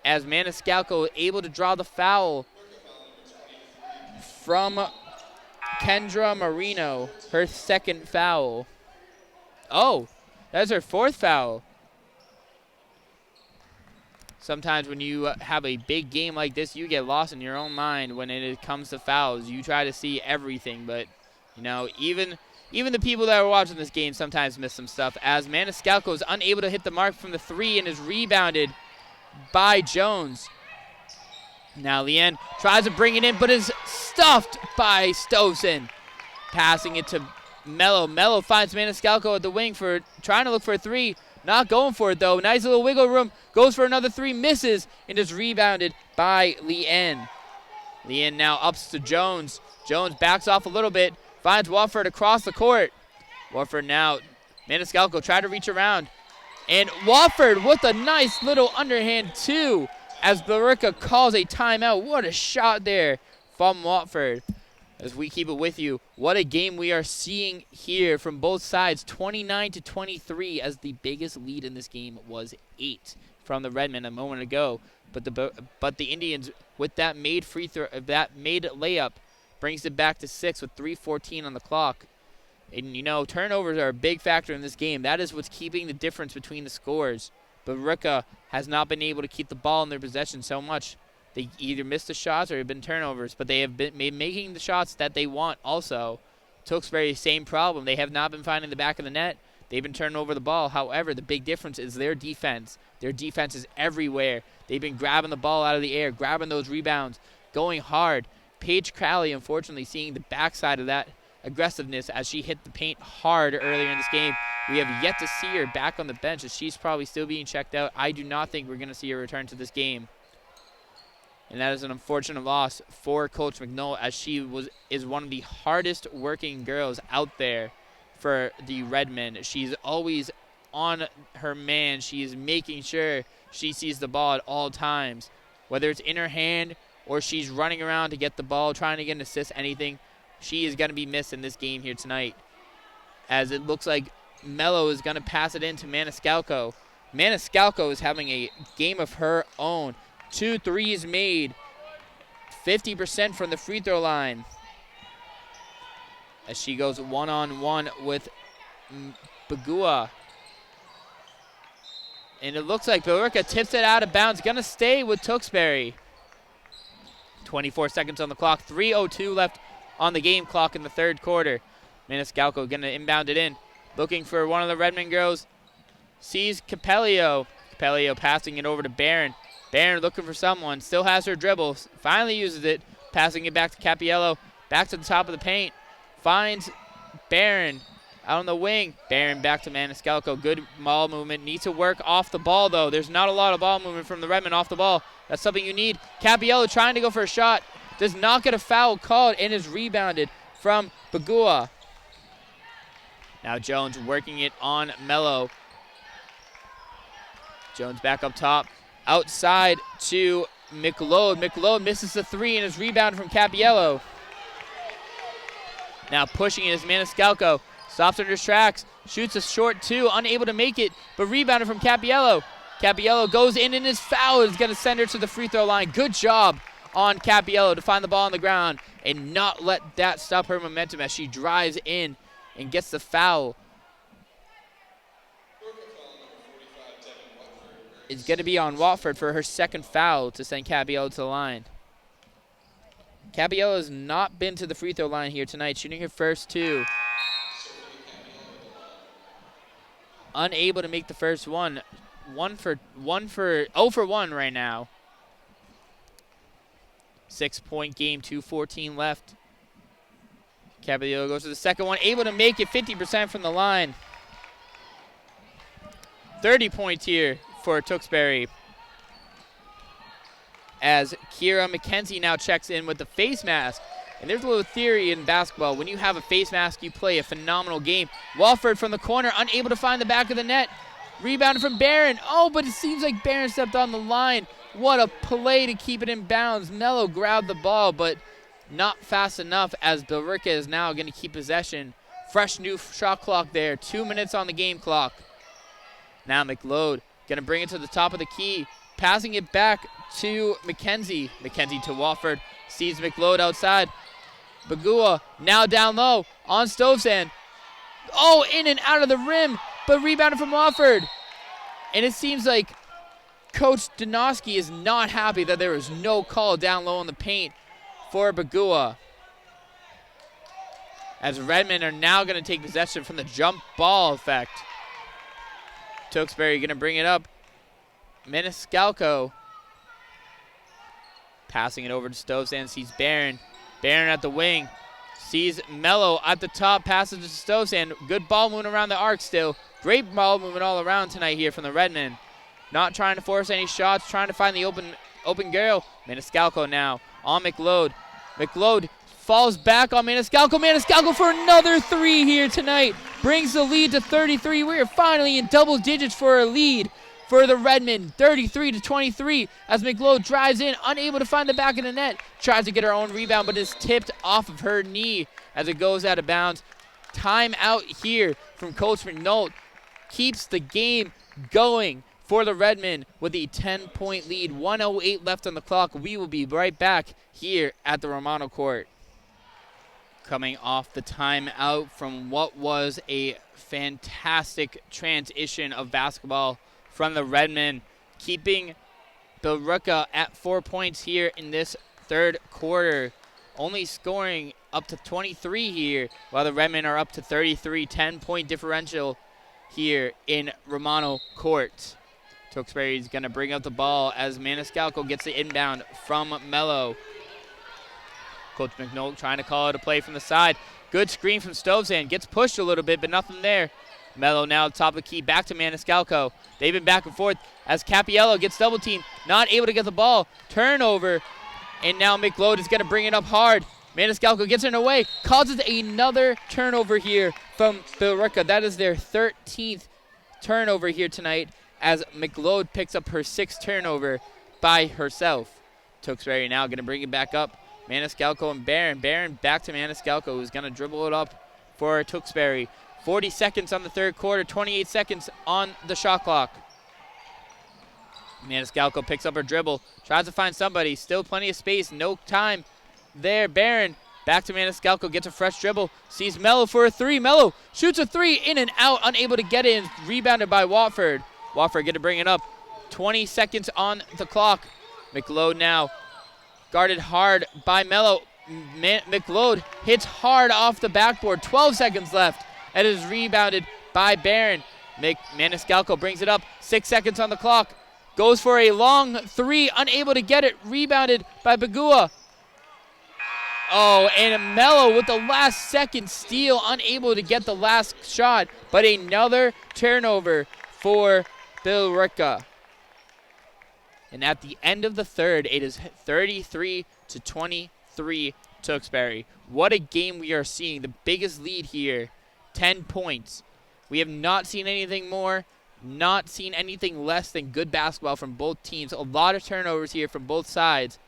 S1: as Maniscalco is able to draw the foul from Kendra Marino, her second foul. Oh, that's her fourth foul. Sometimes when you have a big game like this, you get lost in your own mind when it comes to fouls. You try to see everything, but, you know, even the people that are watching this game sometimes miss some stuff as Maniscalco is unable to hit the mark from the three and is rebounded by Jones. Now Leanne tries to bring it in, but is stuffed by Stoveson. Passing it to Mello. Mello finds Maniscalco at the wing for trying to look for a three. Not going for it, though. Nice little wiggle room. Goes for another three, misses, and is rebounded by Leanne. Leanne now ups to Jones. Jones backs off a little bit. Finds Watford across the court. Watford now. Maniscalco tried to reach around. And Watford with a nice little underhand, too, as Billerica calls a timeout. What a shot there from Watford. As we keep it with you, what a game we are seeing here from both sides. 29-23 as the biggest lead in this game was 8 from the Redmen a moment ago. But the Indians, with that made free throw, that made layup, brings it back to 6 with 3:14 on the clock. And you know, turnovers are a big factor in this game. That is what's keeping the difference between the scores. Billerica has not been able to keep the ball in their possession so much. They either missed the shots or have been turnovers, but they have been making the shots that they want also. Tewksbury, same problem. They have not been finding the back of the net. They've been turning over the ball. However, the big difference is their defense. Their defense is everywhere. They've been grabbing the ball out of the air, grabbing those rebounds, going hard. Paige Crowley, unfortunately, seeing the backside of that aggressiveness as she hit the paint hard earlier in this game. We have yet to see her back on the bench as she's probably still being checked out. I do not think we're going to see her return to this game. And that is an unfortunate loss for Coach McNoll as she is one of the hardest working girls out there for the Redmen. She's always on her man. She is making sure she sees the ball at all times. Whether it's in her hand or she's running around to get the ball, trying to get an assist, anything, she is going to be missed in this game here tonight. As it looks like Mello is going to pass it in to Maniscalco. Maniscalco is having a game of her own. 2 threes made, 50% from the free throw line. As she goes one-on-one with Bagua. And it looks like Billerica tips it out of bounds. Going to stay with Tewksbury. 24 seconds on the clock. 3:02 left on the game clock in the third quarter. Maniscalco going to inbound it in. Looking for one of the Redmond girls. Sees Capello. Capello passing it over to Barron. Barron looking for someone. Still has her dribble. Finally uses it. Passing it back to Capello. Back to the top of the paint. Finds Barron out on the wing. Barron back to Maniscalco. Good ball movement. Needs to work off the ball, though. There's not a lot of ball movement from the Redmen off the ball. That's something you need. Capello trying to go for a shot. Does not get a foul called and is rebounded from Bagua. Now Jones working it on Mello. Jones back up top. Outside to McLeod. McLeod misses the three and is rebounded from Capello. Now pushing it is Maniscalco. Stops under his tracks. Shoots a short two. Unable to make it, but rebounded from Capello. Capello goes in and is fouled. Is going to send her to the free throw line. Good job on Capello to find the ball on the ground and not let that stop her momentum as she drives in and gets the foul. It's going to be on Watford for her second foul to send Capello to the line. Capello has not been to the free throw line here tonight, shooting her first two. unable to make the first one. 0 for 1 right now. 6-point game, 2:14 left. Caballero goes to the second one, able to make it 50% from the line. 30 points here for Tewksbury. As Kira McKenzie now checks in with the face mask. And there's a little theory in basketball. When you have a face mask, you play a phenomenal game. Walford from the corner, unable to find the back of the net. Rebounded from Barron. Oh, but it seems like Barron stepped on the line. What a play to keep it in bounds. Mello grabbed the ball, but not fast enough as Billerica is now going to keep possession. Fresh new shot clock there. 2 minutes on the game clock. Now McLeod going to bring it to the top of the key. Passing it back to McKenzie. McKenzie to Walford. Sees McLeod outside. Bagua now down low on Stovesand. Oh, in and out of the rim, but rebounded from Walford. And it seems like Coach Donosky is not happy that there was no call down low in the paint for Bagua. As Redmond are now going to take possession from the jump ball effect. Tewksbury going to bring it up. Maniscalco passing it over to Stovesand, sees Barron. Barron at the wing, sees Mello at the top, passes to Stovesand. Good ball movement around the arc still. Great ball movement all around tonight here from the Redmen. Not trying to force any shots, trying to find the open girl. Maniscalco now on McLeod. McLeod falls back on Maniscalco. Maniscalco for another 3 here tonight. Brings the lead to 33. We are finally in double digits for a lead for the Redmen, 33-23, as McLeod drives in, unable to find the back of the net. Tries to get her own rebound, but is tipped off of her knee as it goes out of bounds. Timeout here from Coach McNult keeps the game going for the Redmen with a 10-point lead. 1:08 left on the clock. We will be right back here at the Romano Court. Coming off the timeout from what was a fantastic transition of basketball from the Redmen, keeping Billerica at 4 points here in this third quarter, only scoring up to 23 here, while the Redmen are up to 33, 10-point differential here in Romano Court. Tewksbury is going to bring up the ball as Maniscalco gets the inbound from Mello. Coach McNult trying to call it a play from the side. Good screen from Stovesand, gets pushed a little bit, but nothing there. Mello now at the top of the key, back to Maniscalco. They've been back and forth as Capiello gets double teamed, not able to get the ball. Turnover, and now McLeod is going to bring it up hard. Maniscalco gets in her way, causes another turnover here from Billerica. That is their 13th turnover here tonight as McLeod picks up her 6th turnover by herself. Tewksbury now going to bring it back up. Maniscalco and Barron. Barron back to Maniscalco, who's going to dribble it up for Tewksbury. 40 seconds on the third quarter, 28 seconds on the shot clock. Maniscalco picks up her dribble, tries to find somebody, still plenty of space, no time there. Barron back to Maniscalco, gets a fresh dribble, sees Mello for a 3. Mello shoots a 3, in and out, unable to get it, rebounded by Watford. Watford going to bring it up. 20 seconds on the clock. McLeod now guarded hard by Mello. McLeod hits hard off the backboard. 12 seconds left. It is rebounded by Barron. Maniscalco brings it up. 6 seconds on the clock. Goes for a long 3. Unable to get it. Rebounded by Bagua. Oh, and Mello with the last second steal. Unable to get the last shot. But another turnover for Billerica. And at the end of the third, it is 33-23 Tewksbury. What a game we are seeing. The biggest lead here, 10 points. We have not seen anything more, not seen anything less than good basketball from both teams. A lot of turnovers here from both sides.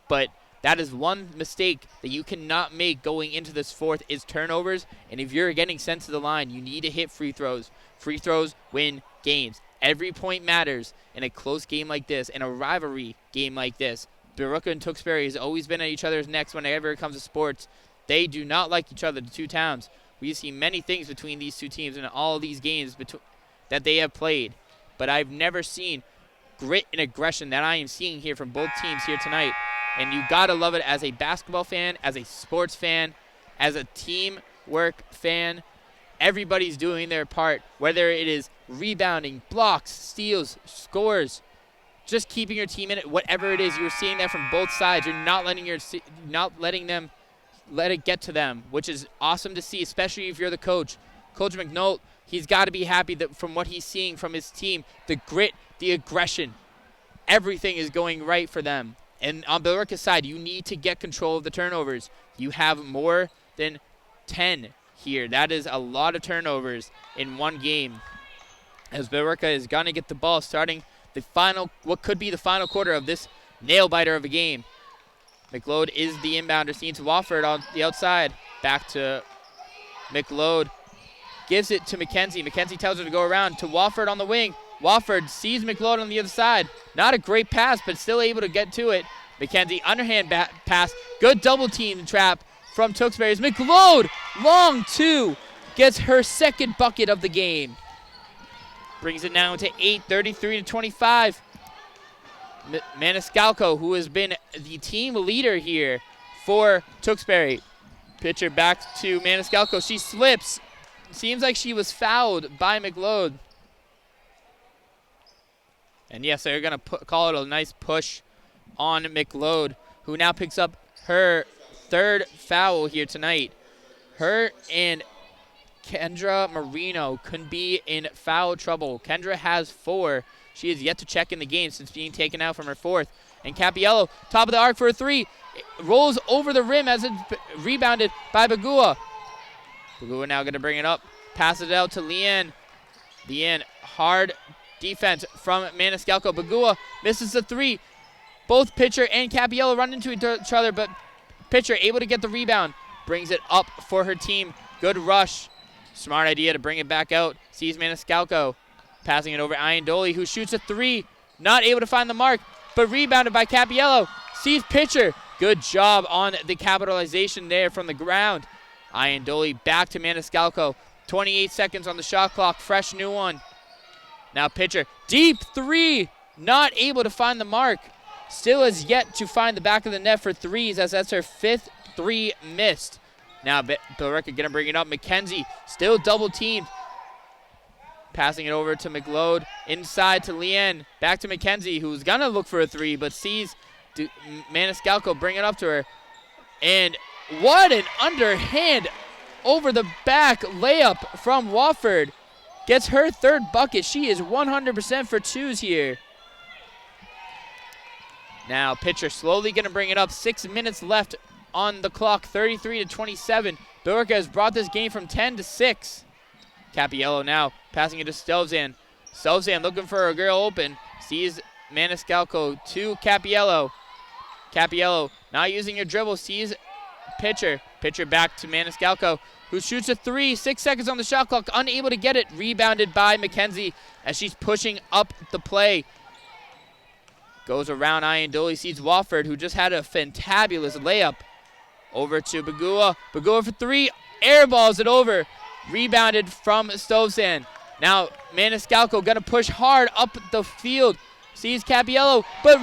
S1: But that is one mistake that you cannot make going into this fourth is turnovers. And if you're getting sent to the line, you need to hit free throws. Free throws win games. Every point matters in a close game like this, in a rivalry game like this. Billerica and Tewksbury has always been at each other's necks whenever it comes to sports. They do not like each other, the two towns. We see many things between these two teams in all these games that they have played. But I've never seen grit and aggression that I am seeing here from both teams here tonight. And you got to love it as a basketball fan, as a sports fan, as a teamwork fan. Everybody's doing their part, whether it is rebounding, blocks, steals, scores, just keeping your team in it. Whatever it is, you're seeing that from both sides. You're not letting them let it get to them, which is awesome to see, especially if you're the coach. Coach McNult, he's got to be happy that from what he's seeing from his team, the grit, the aggression, everything is going right for them. And on Billerica's side, you need to get control of the turnovers. You have more than 10 here. That is a lot of turnovers in one game. As Billerica is going to get the ball starting the final, what could be the final quarter of this nail-biter of a game. McLeod is the inbounder. Seems Wofford on the outside. Back to McLeod. Gives it to McKenzie. McKenzie tells her to go around to Wofford on the wing. Wofford sees McLeod on the other side. Not a great pass, but still able to get to it. McKenzie, underhand pass. Good double team trap from Tewksbury's. McLeod, long two, gets her second bucket of the game. Brings it now to 8, 33-25. Maniscalco, who has been the team leader here for Tewksbury. Pitcher back to Maniscalco. She slips. Seems like she was fouled by McLeod. And yes, they're going to call it a nice push on McLeod, who now picks up her third foul here tonight. Her and Kendra Marino can be in foul trouble. Kendra has 4. She is yet to check in the game since being taken out from her 4th. And Capiello, top of the arc for a 3. It rolls over the rim as it's rebounded by Bagua. Bagua now going to bring it up. Passes it out to Leanne. Leanne, hard defense from Maniscalco. Bagua misses the 3. Both Pitcher and Capiello run into each other, but Pitcher able to get the rebound. Brings it up for her team. Good rush. Smart idea to bring it back out. Sees Maniscalco. Passing it over Iandoli, who shoots a 3. Not able to find the mark, but rebounded by Capiello. Sees Pitcher. Good job on the capitalization there from the ground. Iandoli back to Maniscalco. 28 seconds on the shot clock. Fresh new one. Now Pitcher. Deep 3. Not able to find the mark. Still has yet to find the back of the net for 3s, as that's her 5th 3 missed. Now Billerica going to bring it up. McKenzie still double teamed. Passing it over to McLeod. Inside to Leanne. Back to McKenzie, who's going to look for a 3, but sees Maniscalco bring it up to her. And what an underhand over the back layup from Wofford. Gets her 3rd bucket. She is 100% for 2s here. Now Pitcher slowly going to bring it up. 6 minutes left on the clock, 33-27. Billerica has brought this game from 10 to 6. Capiello now passing it to Stelzan. Stelzan looking for a girl open. Sees Maniscalco to Capiello. Capiello not using her dribble. Sees Pitcher. Pitcher back to Maniscalco, who shoots a 3. 6 seconds on the shot clock. Unable to get it. Rebounded by McKenzie as she's pushing up the play. Goes around Iandoli. Sees Wofford, who just had a fantabulous layup. Over to Bagua. Bagua for 3. Airballs it over. Rebounded from Stovsan. Now Maniscalco going to push hard up the field. Sees Capiello, but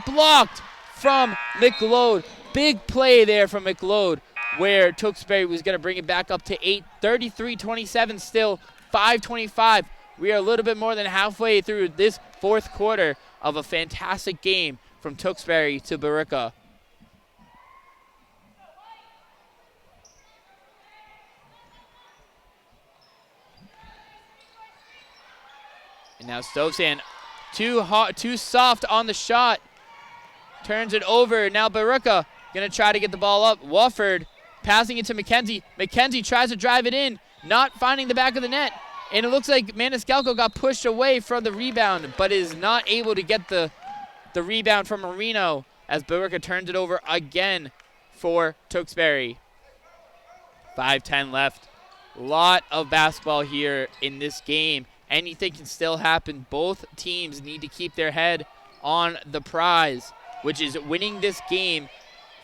S1: blocked from McLeod. Big play there from McLeod, where Tewksbury was going to bring it back up to 8. 33-27 still. 5:25. We are a little bit more than halfway through this 4th quarter of a fantastic game from Tewksbury to Billerica. And now Stovsan, too soft on the shot. Turns it over. Now Billerica going to try to get the ball up. Wofford passing it to McKenzie. McKenzie tries to drive it in, not finding the back of the net. And it looks like Maniscalco got pushed away from the rebound, but is not able to get the rebound from Marino as Billerica turns it over again for Tewksbury. 5:10 left. A lot of basketball here in this game. Anything can still happen. Both teams need to keep their head on the prize, which is winning this game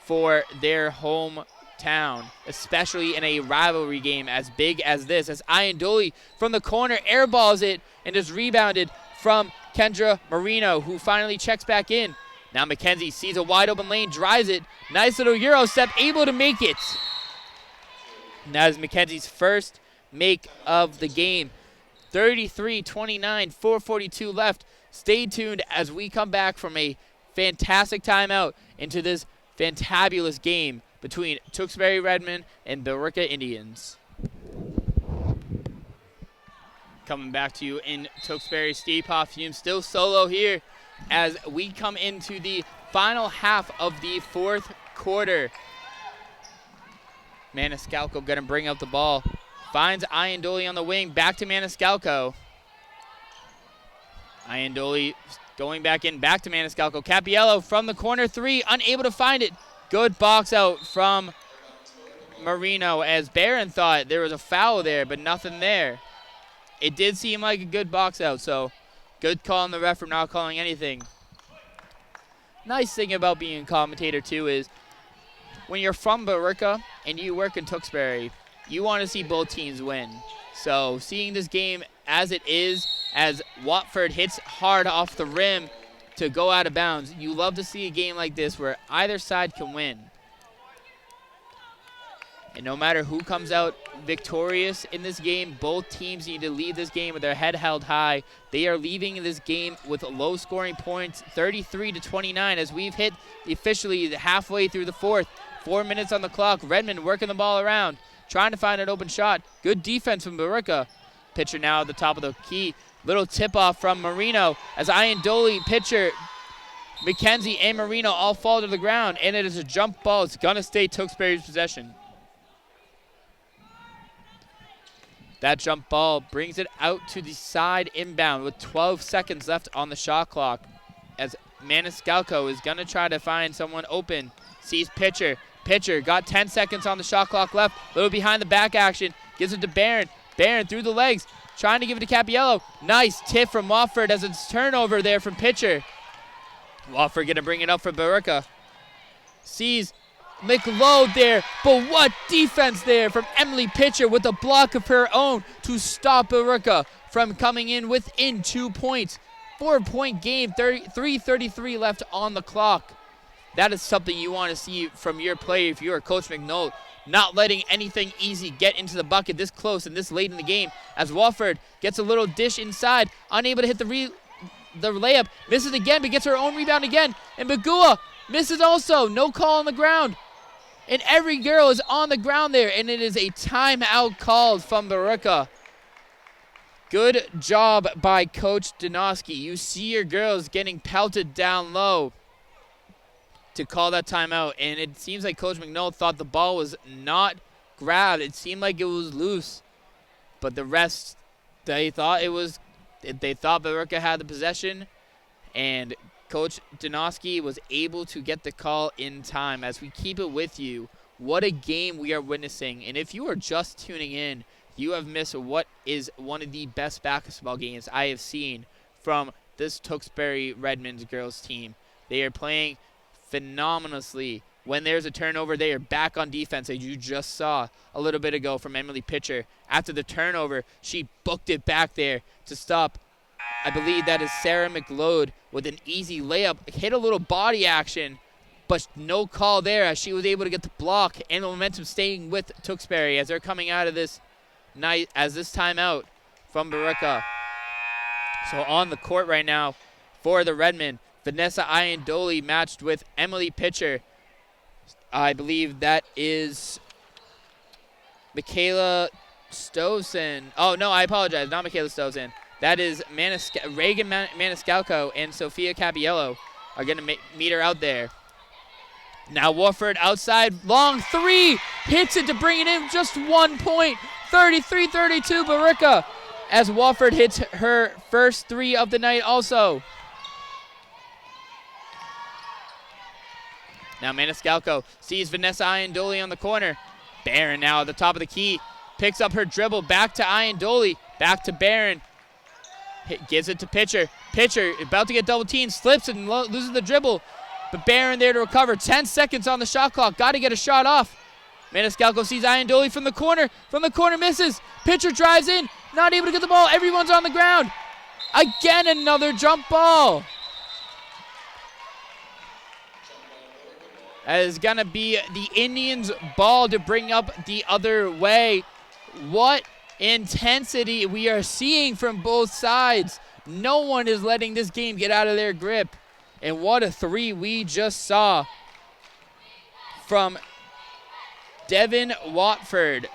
S1: for their hometown, especially in a rivalry game as big as this, as Iandoli from the corner airballs it and is rebounded from Kendra Marino, who finally checks back in. Now McKenzie sees a wide open lane, drives it. Nice little Euro step, able to make it. And that is McKenzie's first make of the game. 33-29, 4:42 left. Stay tuned as we come back from a fantastic timeout into this fantabulous game between Tewksbury Redmen and Billerica Indians. Coming back to you in Tewksbury, Steve Poffume still solo here as we come into the final half of the fourth quarter. Maniscalco going to bring out the ball. Finds Iandoli on the wing. Back to Maniscalco. Iandoli going back in. Back to Maniscalco. Capiello from the corner three. Unable to find it. Good box out from Marino as Barron thought there was a foul there, but nothing there. It did seem like a good box out, so good call on the ref for not calling anything. Nice thing about being a commentator, too, is when you're from Billerica and you work in Tewksbury, you want to see both teams win. So seeing this game as it is, as Watford hits hard off the rim to go out of bounds, you love to see a game like this where either side can win. And no matter who comes out victorious in this game, both teams need to leave this game with their head held high. They are leaving this game with low scoring points, 33-29, as we've hit officially halfway through the fourth. 4 minutes on the clock. Redmond working the ball around, trying to find an open shot. Good defense from Billerica. Pitcher now at the top of the key. Little tip-off from Marino as Iandoli, pitcher, McKenzie, and Marino all fall to the ground, and it is a jump ball. It's going to stay Tewksbury's possession. That jump ball brings it out to the side inbound with 12 seconds left on the shot clock as Maniscalco is going to try to find someone open. Sees pitcher. Pitcher got 10 seconds on the shot clock left. A little behind the back action. Gives it to Barron. Barron through the legs. Trying to give it to Capiello. Nice tip from Watford as it's turnover there from pitcher. Watford going to bring it up for Billerica. Sees McLeod there, but what defense there from Emily Pitcher with a block of her own to stop Billerica from coming in within 2 points. 4-point game, 3:33 left on the clock. That is something you want to see from your player if you are Coach McNoll, not letting anything easy get into the bucket this close and this late in the game as Watford gets a little dish inside, unable to hit the layup, misses again, but gets her own rebound again, and Bagua misses also. No call on the ground. And every girl is on the ground there, and it is a timeout called from Billerica. Good job by Coach Donosky. You see your girls getting pelted down low to call that timeout, and it seems like Coach McNoll thought the ball was not grabbed. It seemed like it was loose, but the rest, they thought Billerica had the possession, and Coach Donosky was able to get the call in time. As we keep it with you, what a game we are witnessing. And if you are just tuning in, you have missed what is one of the best basketball games I have seen from this Tewksbury Redmonds girls team. They are playing phenomenally. When there's a turnover, they are back on defense, as you just saw a little bit ago from Emily Pitcher. After the turnover, she booked it back there to stop, I believe that is Sarah McLeod, with an easy layup. Hit a little body action, but no call there as she was able to get the block and the momentum staying with Tewksbury as they're coming out of this night, as this timeout from Billerica. So on the court right now for the Redmen, Vanessa Iandoli matched with Emily Pitcher. I believe that is Michaela Stosen. Oh, no, I apologize. Not Michaela Stosen. That is Reagan Maniscalco and Sophia Capiello are going to meet her out there. Now Watford outside, long three, hits it to bring it in, just 1 point, 33-32 Billerica, as Watford hits her first three of the night also. Now Maniscalco sees Vanessa Iandoli on the corner. Barron now at the top of the key, picks up her dribble, back to Iandoli, back to Barron. Gives it to Pitcher. Pitcher about to get double teamed, slips and loses the dribble. But Barron there to recover. 10 seconds on the shot clock. Got to get a shot off. Maniscalco sees Iandoli from the corner. From the corner, misses. Pitcher drives in. Not able to get the ball. Everyone's on the ground. Again, another jump ball. That is going to be the Indians' ball to bring up the other way. What intensity we are seeing from both sides. No one is letting this game get out of their grip. And what a three we just saw from Devin Watford.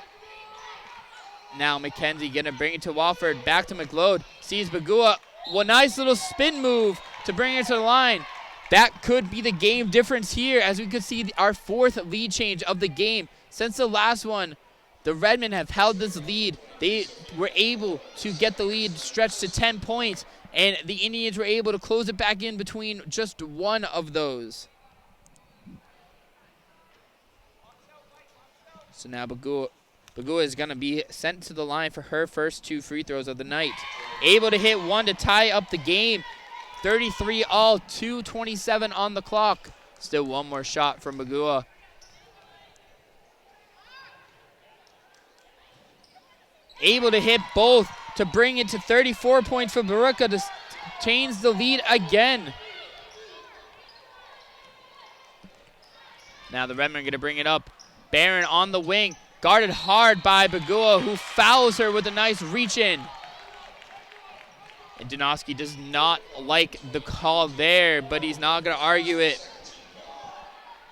S1: Now Mackenzie gonna bring it to Watford, back to McLeod, sees Bagua. Well, nice little spin move to bring it to the line. That could be the game difference here, as we could see our fourth lead change of the game. Since the last one, the Redmen have held this lead. They were able to get the lead stretched to 10 points, and the Indians were able to close it back in between just one of those. So now Bagua is going to be sent to the line for her first 2 free throws of the night. Able to hit one to tie up the game. 33 all, 2:27 on the clock. Still one more shot from Bagua. Able to hit both to bring it to 34 points for Billerica to change the lead again. Now the Redmen are going to bring it up. Barron on the wing, guarded hard by Bagua, who fouls her with a nice reach in. And Donoski does not like the call there, but he's not going to argue it.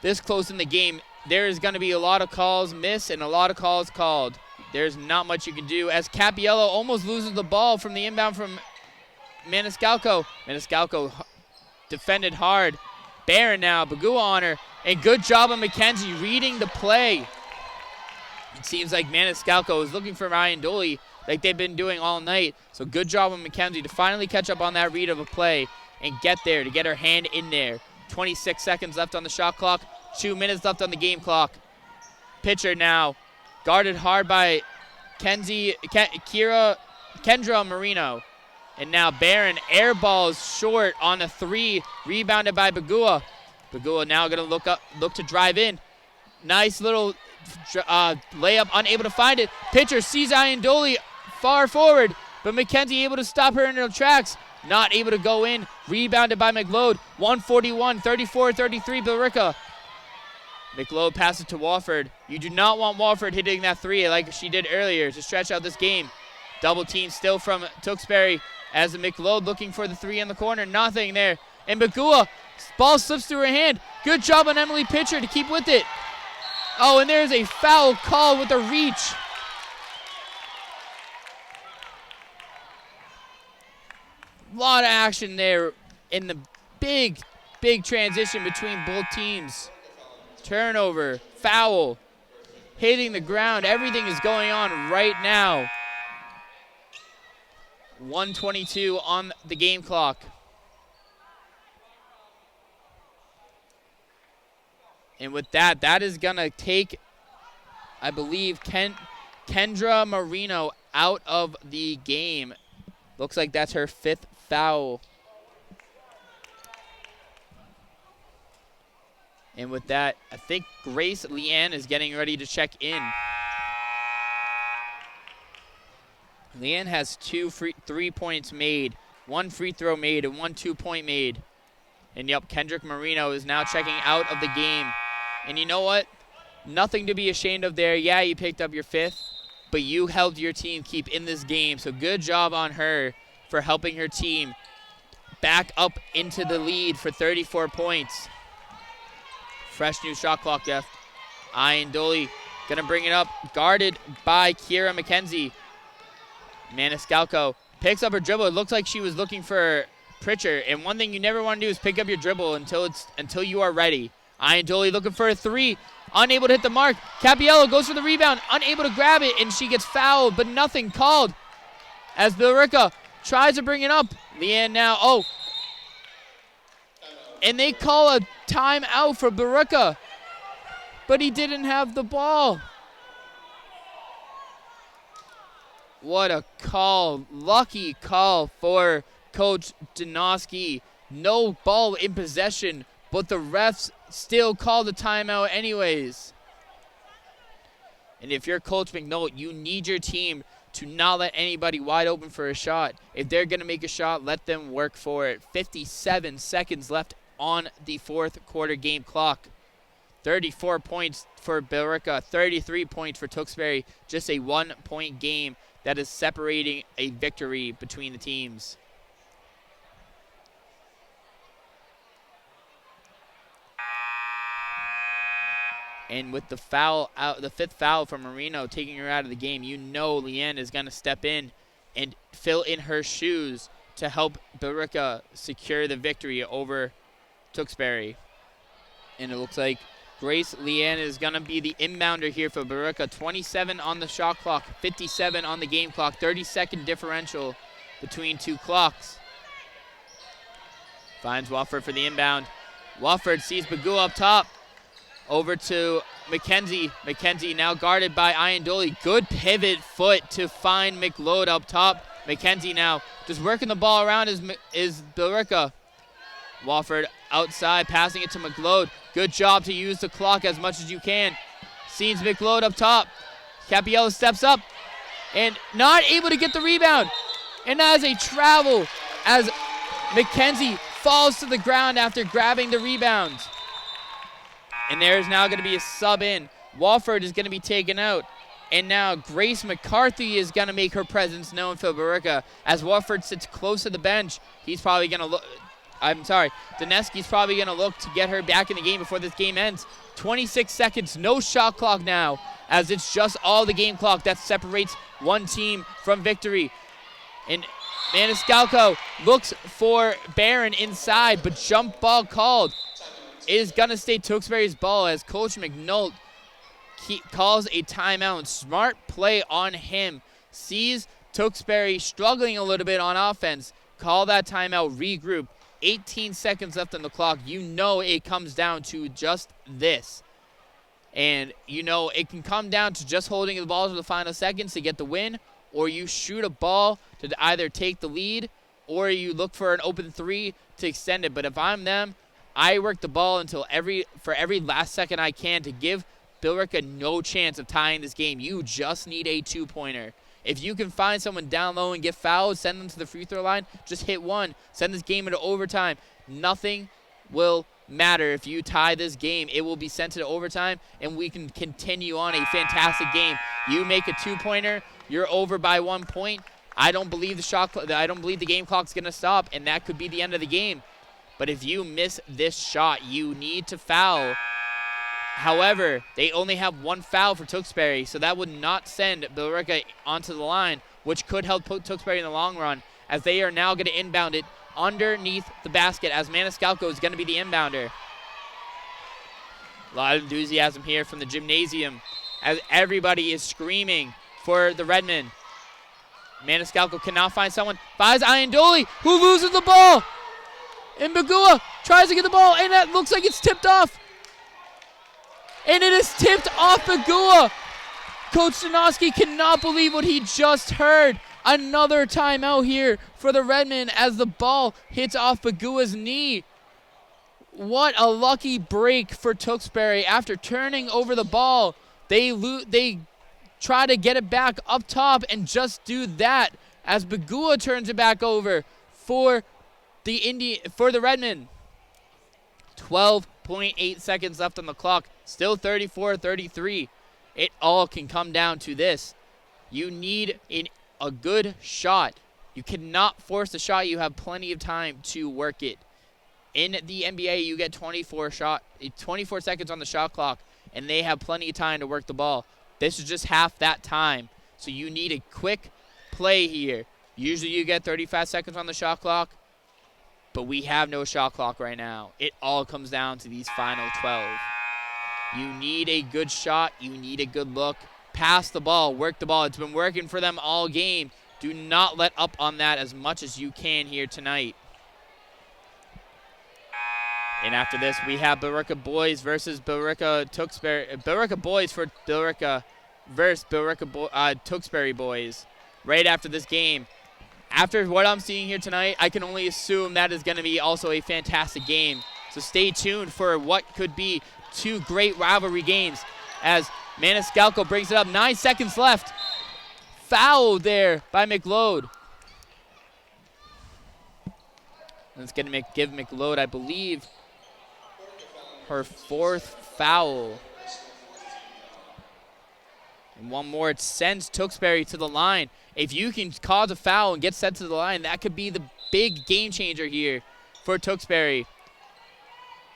S1: This close in the game, there is going to be a lot of calls missed and a lot of calls called. There's not much you can do, as Capiello almost loses the ball from the inbound from Maniscalco. Maniscalco defended hard. Barron now, Bagua on her, and good job on Mackenzie reading the play. It seems like Maniscalco is looking for Ryan Doley like they've been doing all night. So good job on Mackenzie to finally catch up on that read of a play and get there, to get her hand in there. 26 seconds left on the shot clock, 2 minutes left on the game clock. Pitcher now, guarded hard by Kendra Marino. And now Barron airballs short on a 3, rebounded by Bagua. Bagua now going to look to drive in. Nice little layup, unable to find it. Pitcher sees Iandoli far forward, but Mackenzie able to stop her in her tracks. Not able to go in. Rebounded by McLeod. 141, 34-33 Billerica. McLeod passes to Wofford. You do not want Wofford hitting that 3 like she did earlier to stretch out this game. Double team still from Tewksbury, as McLeod looking for the 3 in the corner. Nothing there. And Bagua, ball slips through her hand. Good job on Emily Pitcher to keep with it. Oh, and there's a foul call with a reach. A lot of action there in the big transition between both teams. Turnover, foul, hitting the ground. Everything is going on right now. 1:22 on the game clock. And with that, that is going to take, I believe, Kendra Marino out of the game. Looks like that's her 5th foul. And with that, I think Grace Leanne is getting ready to check in. Leanne has 2 3 points made, 1 free throw made, and 1 2-point made. And yep, Kendrick Marino is now checking out of the game. And you know what? Nothing to be ashamed of there. Yeah, you picked up your 5th, but you helped your team keep in this game. So good job on her for helping her team back up into the lead for 34 points. Fresh new shot clock left. Ian Doley gonna bring it up, guarded by Kira McKenzie. Maniscalco picks up her dribble. It looks like she was looking for Pritchard. And one thing you never want to do is pick up your dribble until you are ready. Ian Doley looking for a 3. Unable to hit the mark. Capiello goes for the rebound. Unable to grab it, and she gets fouled, but nothing called. As Billerica tries to bring it up. Leanne now, and they call a timeout for Billerica, but he didn't have the ball. What a call. Lucky call for Coach Donoski. No ball in possession, but the refs still called the timeout anyways. And if you're Coach McNulty, you need your team to not let anybody wide open for a shot. If they're going to make a shot, let them work for it. 57 seconds left on the 4th quarter game clock. 34 points for Billerica, 33 points for Tewksbury. Just a 1-point game that is separating a victory between the teams. And with the foul out, the 5th foul from Marino taking her out of the game, you know Leanne is going to step in and fill in her shoes to help Billerica secure the victory over Tewksbury. And it looks like Grace Leanne is going to be the inbounder here for Billerica. 27 on the shot clock, 57 on the game clock, 30-second differential between two clocks. Finds Wofford for the inbound. Wofford sees Bagua up top. Over to McKenzie. McKenzie now guarded by Iandoli. Good pivot foot to find McLeod up top. McKenzie now just working the ball around is Billerica. Wofford outside, passing it to McLeod. Good job to use the clock as much as you can. Sees McLeod up top. Capiello steps up and not able to get the rebound. And as a travel as McKenzie falls to the ground after grabbing the rebound. And there is now going to be a sub in. Wofford is going to be taken out. And now Grace McCarthy is going to make her presence known for Billerica. As Wofford sits close to the bench, he's probably going to look. Doneski's probably going to look to get her back in the game before this game ends. 26 seconds, no shot clock now, as it's just all the game clock that separates one team from victory. And Maniscalco looks for Barron inside, but jump ball called. It is going to stay Tewksbury's ball as Coach McNult calls a timeout. Smart play on him. Sees Tewksbury struggling a little bit on offense. Call that timeout, regroup. 18 seconds left on the clock. You know it comes down to just this. And you know it can come down to just holding the ball to the final seconds to get the win, or you shoot a ball to either take the lead, or you look for an open three to extend it. But if I'm them, I work the ball until every last second I can to give Billerica no chance of tying this game. You just need a 2-pointer. If you can find someone down low and get fouled, send them to the free throw line, just hit one. Send this game into overtime. Nothing will matter if you tie this game. It will be sent to overtime, and we can continue on a fantastic game. You make a 2-pointer, you're over by 1 point. I don't believe the game clock's going to stop, and that could be the end of the game. But if you miss this shot, you need to foul. However, they only have 1 foul for Tewksbury, so that would not send Billerica onto the line, which could help Tewksbury in the long run, as they are now going to inbound it underneath the basket, as Maniscalco is going to be the inbounder. A lot of enthusiasm here from the gymnasium, as everybody is screaming for the Redmen. Maniscalco cannot find someone. Finds Iandoli, who loses the ball. And Bagua tries to get the ball, and that looks like it's tipped off. And it is tipped off Bagua. Coach Donoski cannot believe what he just heard. Another timeout here for the Redmen as the ball hits off Bagua's knee. What a lucky break for Tewksbury. After turning over the ball, they try to get it back up top and just do that as Bagua turns it back over for the Redmen. 12.8 seconds left on the clock. Still 34-33. It all can come down to this. You need a good shot. You cannot force the shot. You have plenty of time to work it. In the NBA, you get 24 seconds on the shot clock, and they have plenty of time to work the ball. This is just half that time. So you need a quick play here. Usually you get 35 seconds on the shot clock, but we have no shot clock right now. It all comes down to these final 12. You need a good shot. You need a good look. Pass the ball. Work the ball. It's been working for them all game. Do not let up on that as much as you can here tonight. And after this, we have Billerica boys versus Billerica Tewksbury. Billerica boys for Billerica versus Billerica Tewksbury boys. Right after this game. After what I'm seeing here tonight, I can only assume that is going to be also a fantastic game. So stay tuned for what could be 2 great rivalry games as Maniscalco brings it up. 9 seconds left. Foul there by McLeod. That's going to give McLeod, I believe, her 4th foul. And one more, it sends Tewksbury to the line. If you can cause a foul and get sent to the line, that could be the big game changer here for Tewksbury.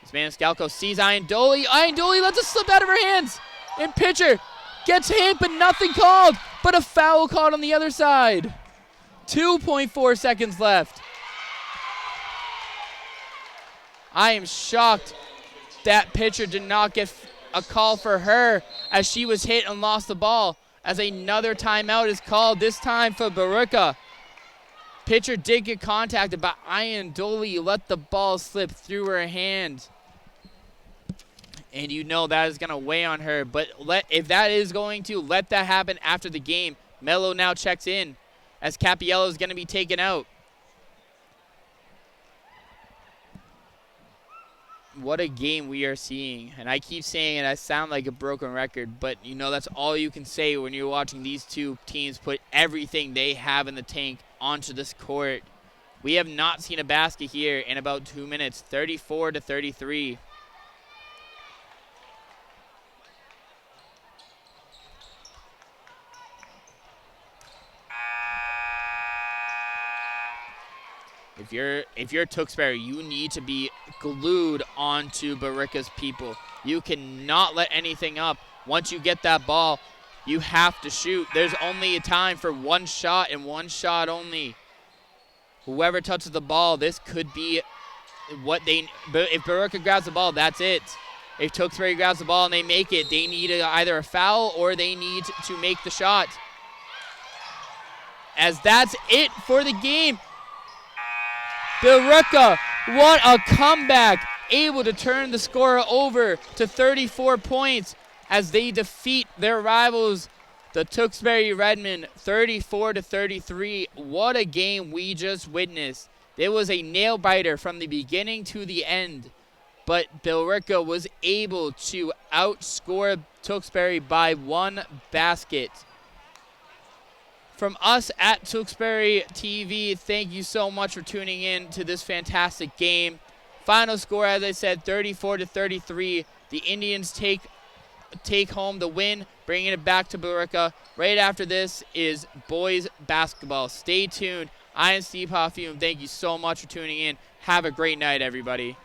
S1: This man Scalco sees Iandoli. Iandoli lets it slip out of her hands. And pitcher gets hit, but nothing called. But a foul called on the other side. 2.4 seconds left. I am shocked that pitcher did not get a call for her as she was hit and lost the ball, as another timeout is called, this time for Billerica. Pitcher did get contacted, but Iandoli let the ball slip through her hand. And you know that is going to weigh on her. But if that is going to, let that happen after the game. Mello now checks in as Capiello is going to be taken out. What a game we are seeing. And I keep saying it, I sound like a broken record, but you know that's all you can say when you're watching these two teams put everything they have in the tank onto this court. We have not seen a basket here in about 2 minutes, 34-33. If you're Tewksbury, you need to be glued onto Billerica's people. You cannot let anything up. Once you get that ball, you have to shoot. There's only a time for one shot and one shot only. Whoever touches the ball, this could be what they. If Billerica grabs the ball, that's it. If Tewksbury grabs the ball and they make it, they need either a foul or they need to make the shot. As that's it for the game. Billerica, what a comeback, able to turn the score over to 34 points as they defeat their rivals, the Tewksbury Redmen, 34-33. What a game we just witnessed. It was a nail-biter from the beginning to the end, but Billerica was able to outscore Tewksbury by one basket. From us at Tewksbury TV, thank you so much for tuning in to this fantastic game. Final score, as I said, 34-33. The Indians take home the win, bringing it back to Billerica. Right after this is boys basketball. Stay tuned. I am Steve Hoffume. Thank you so much for tuning in. Have a great night, everybody.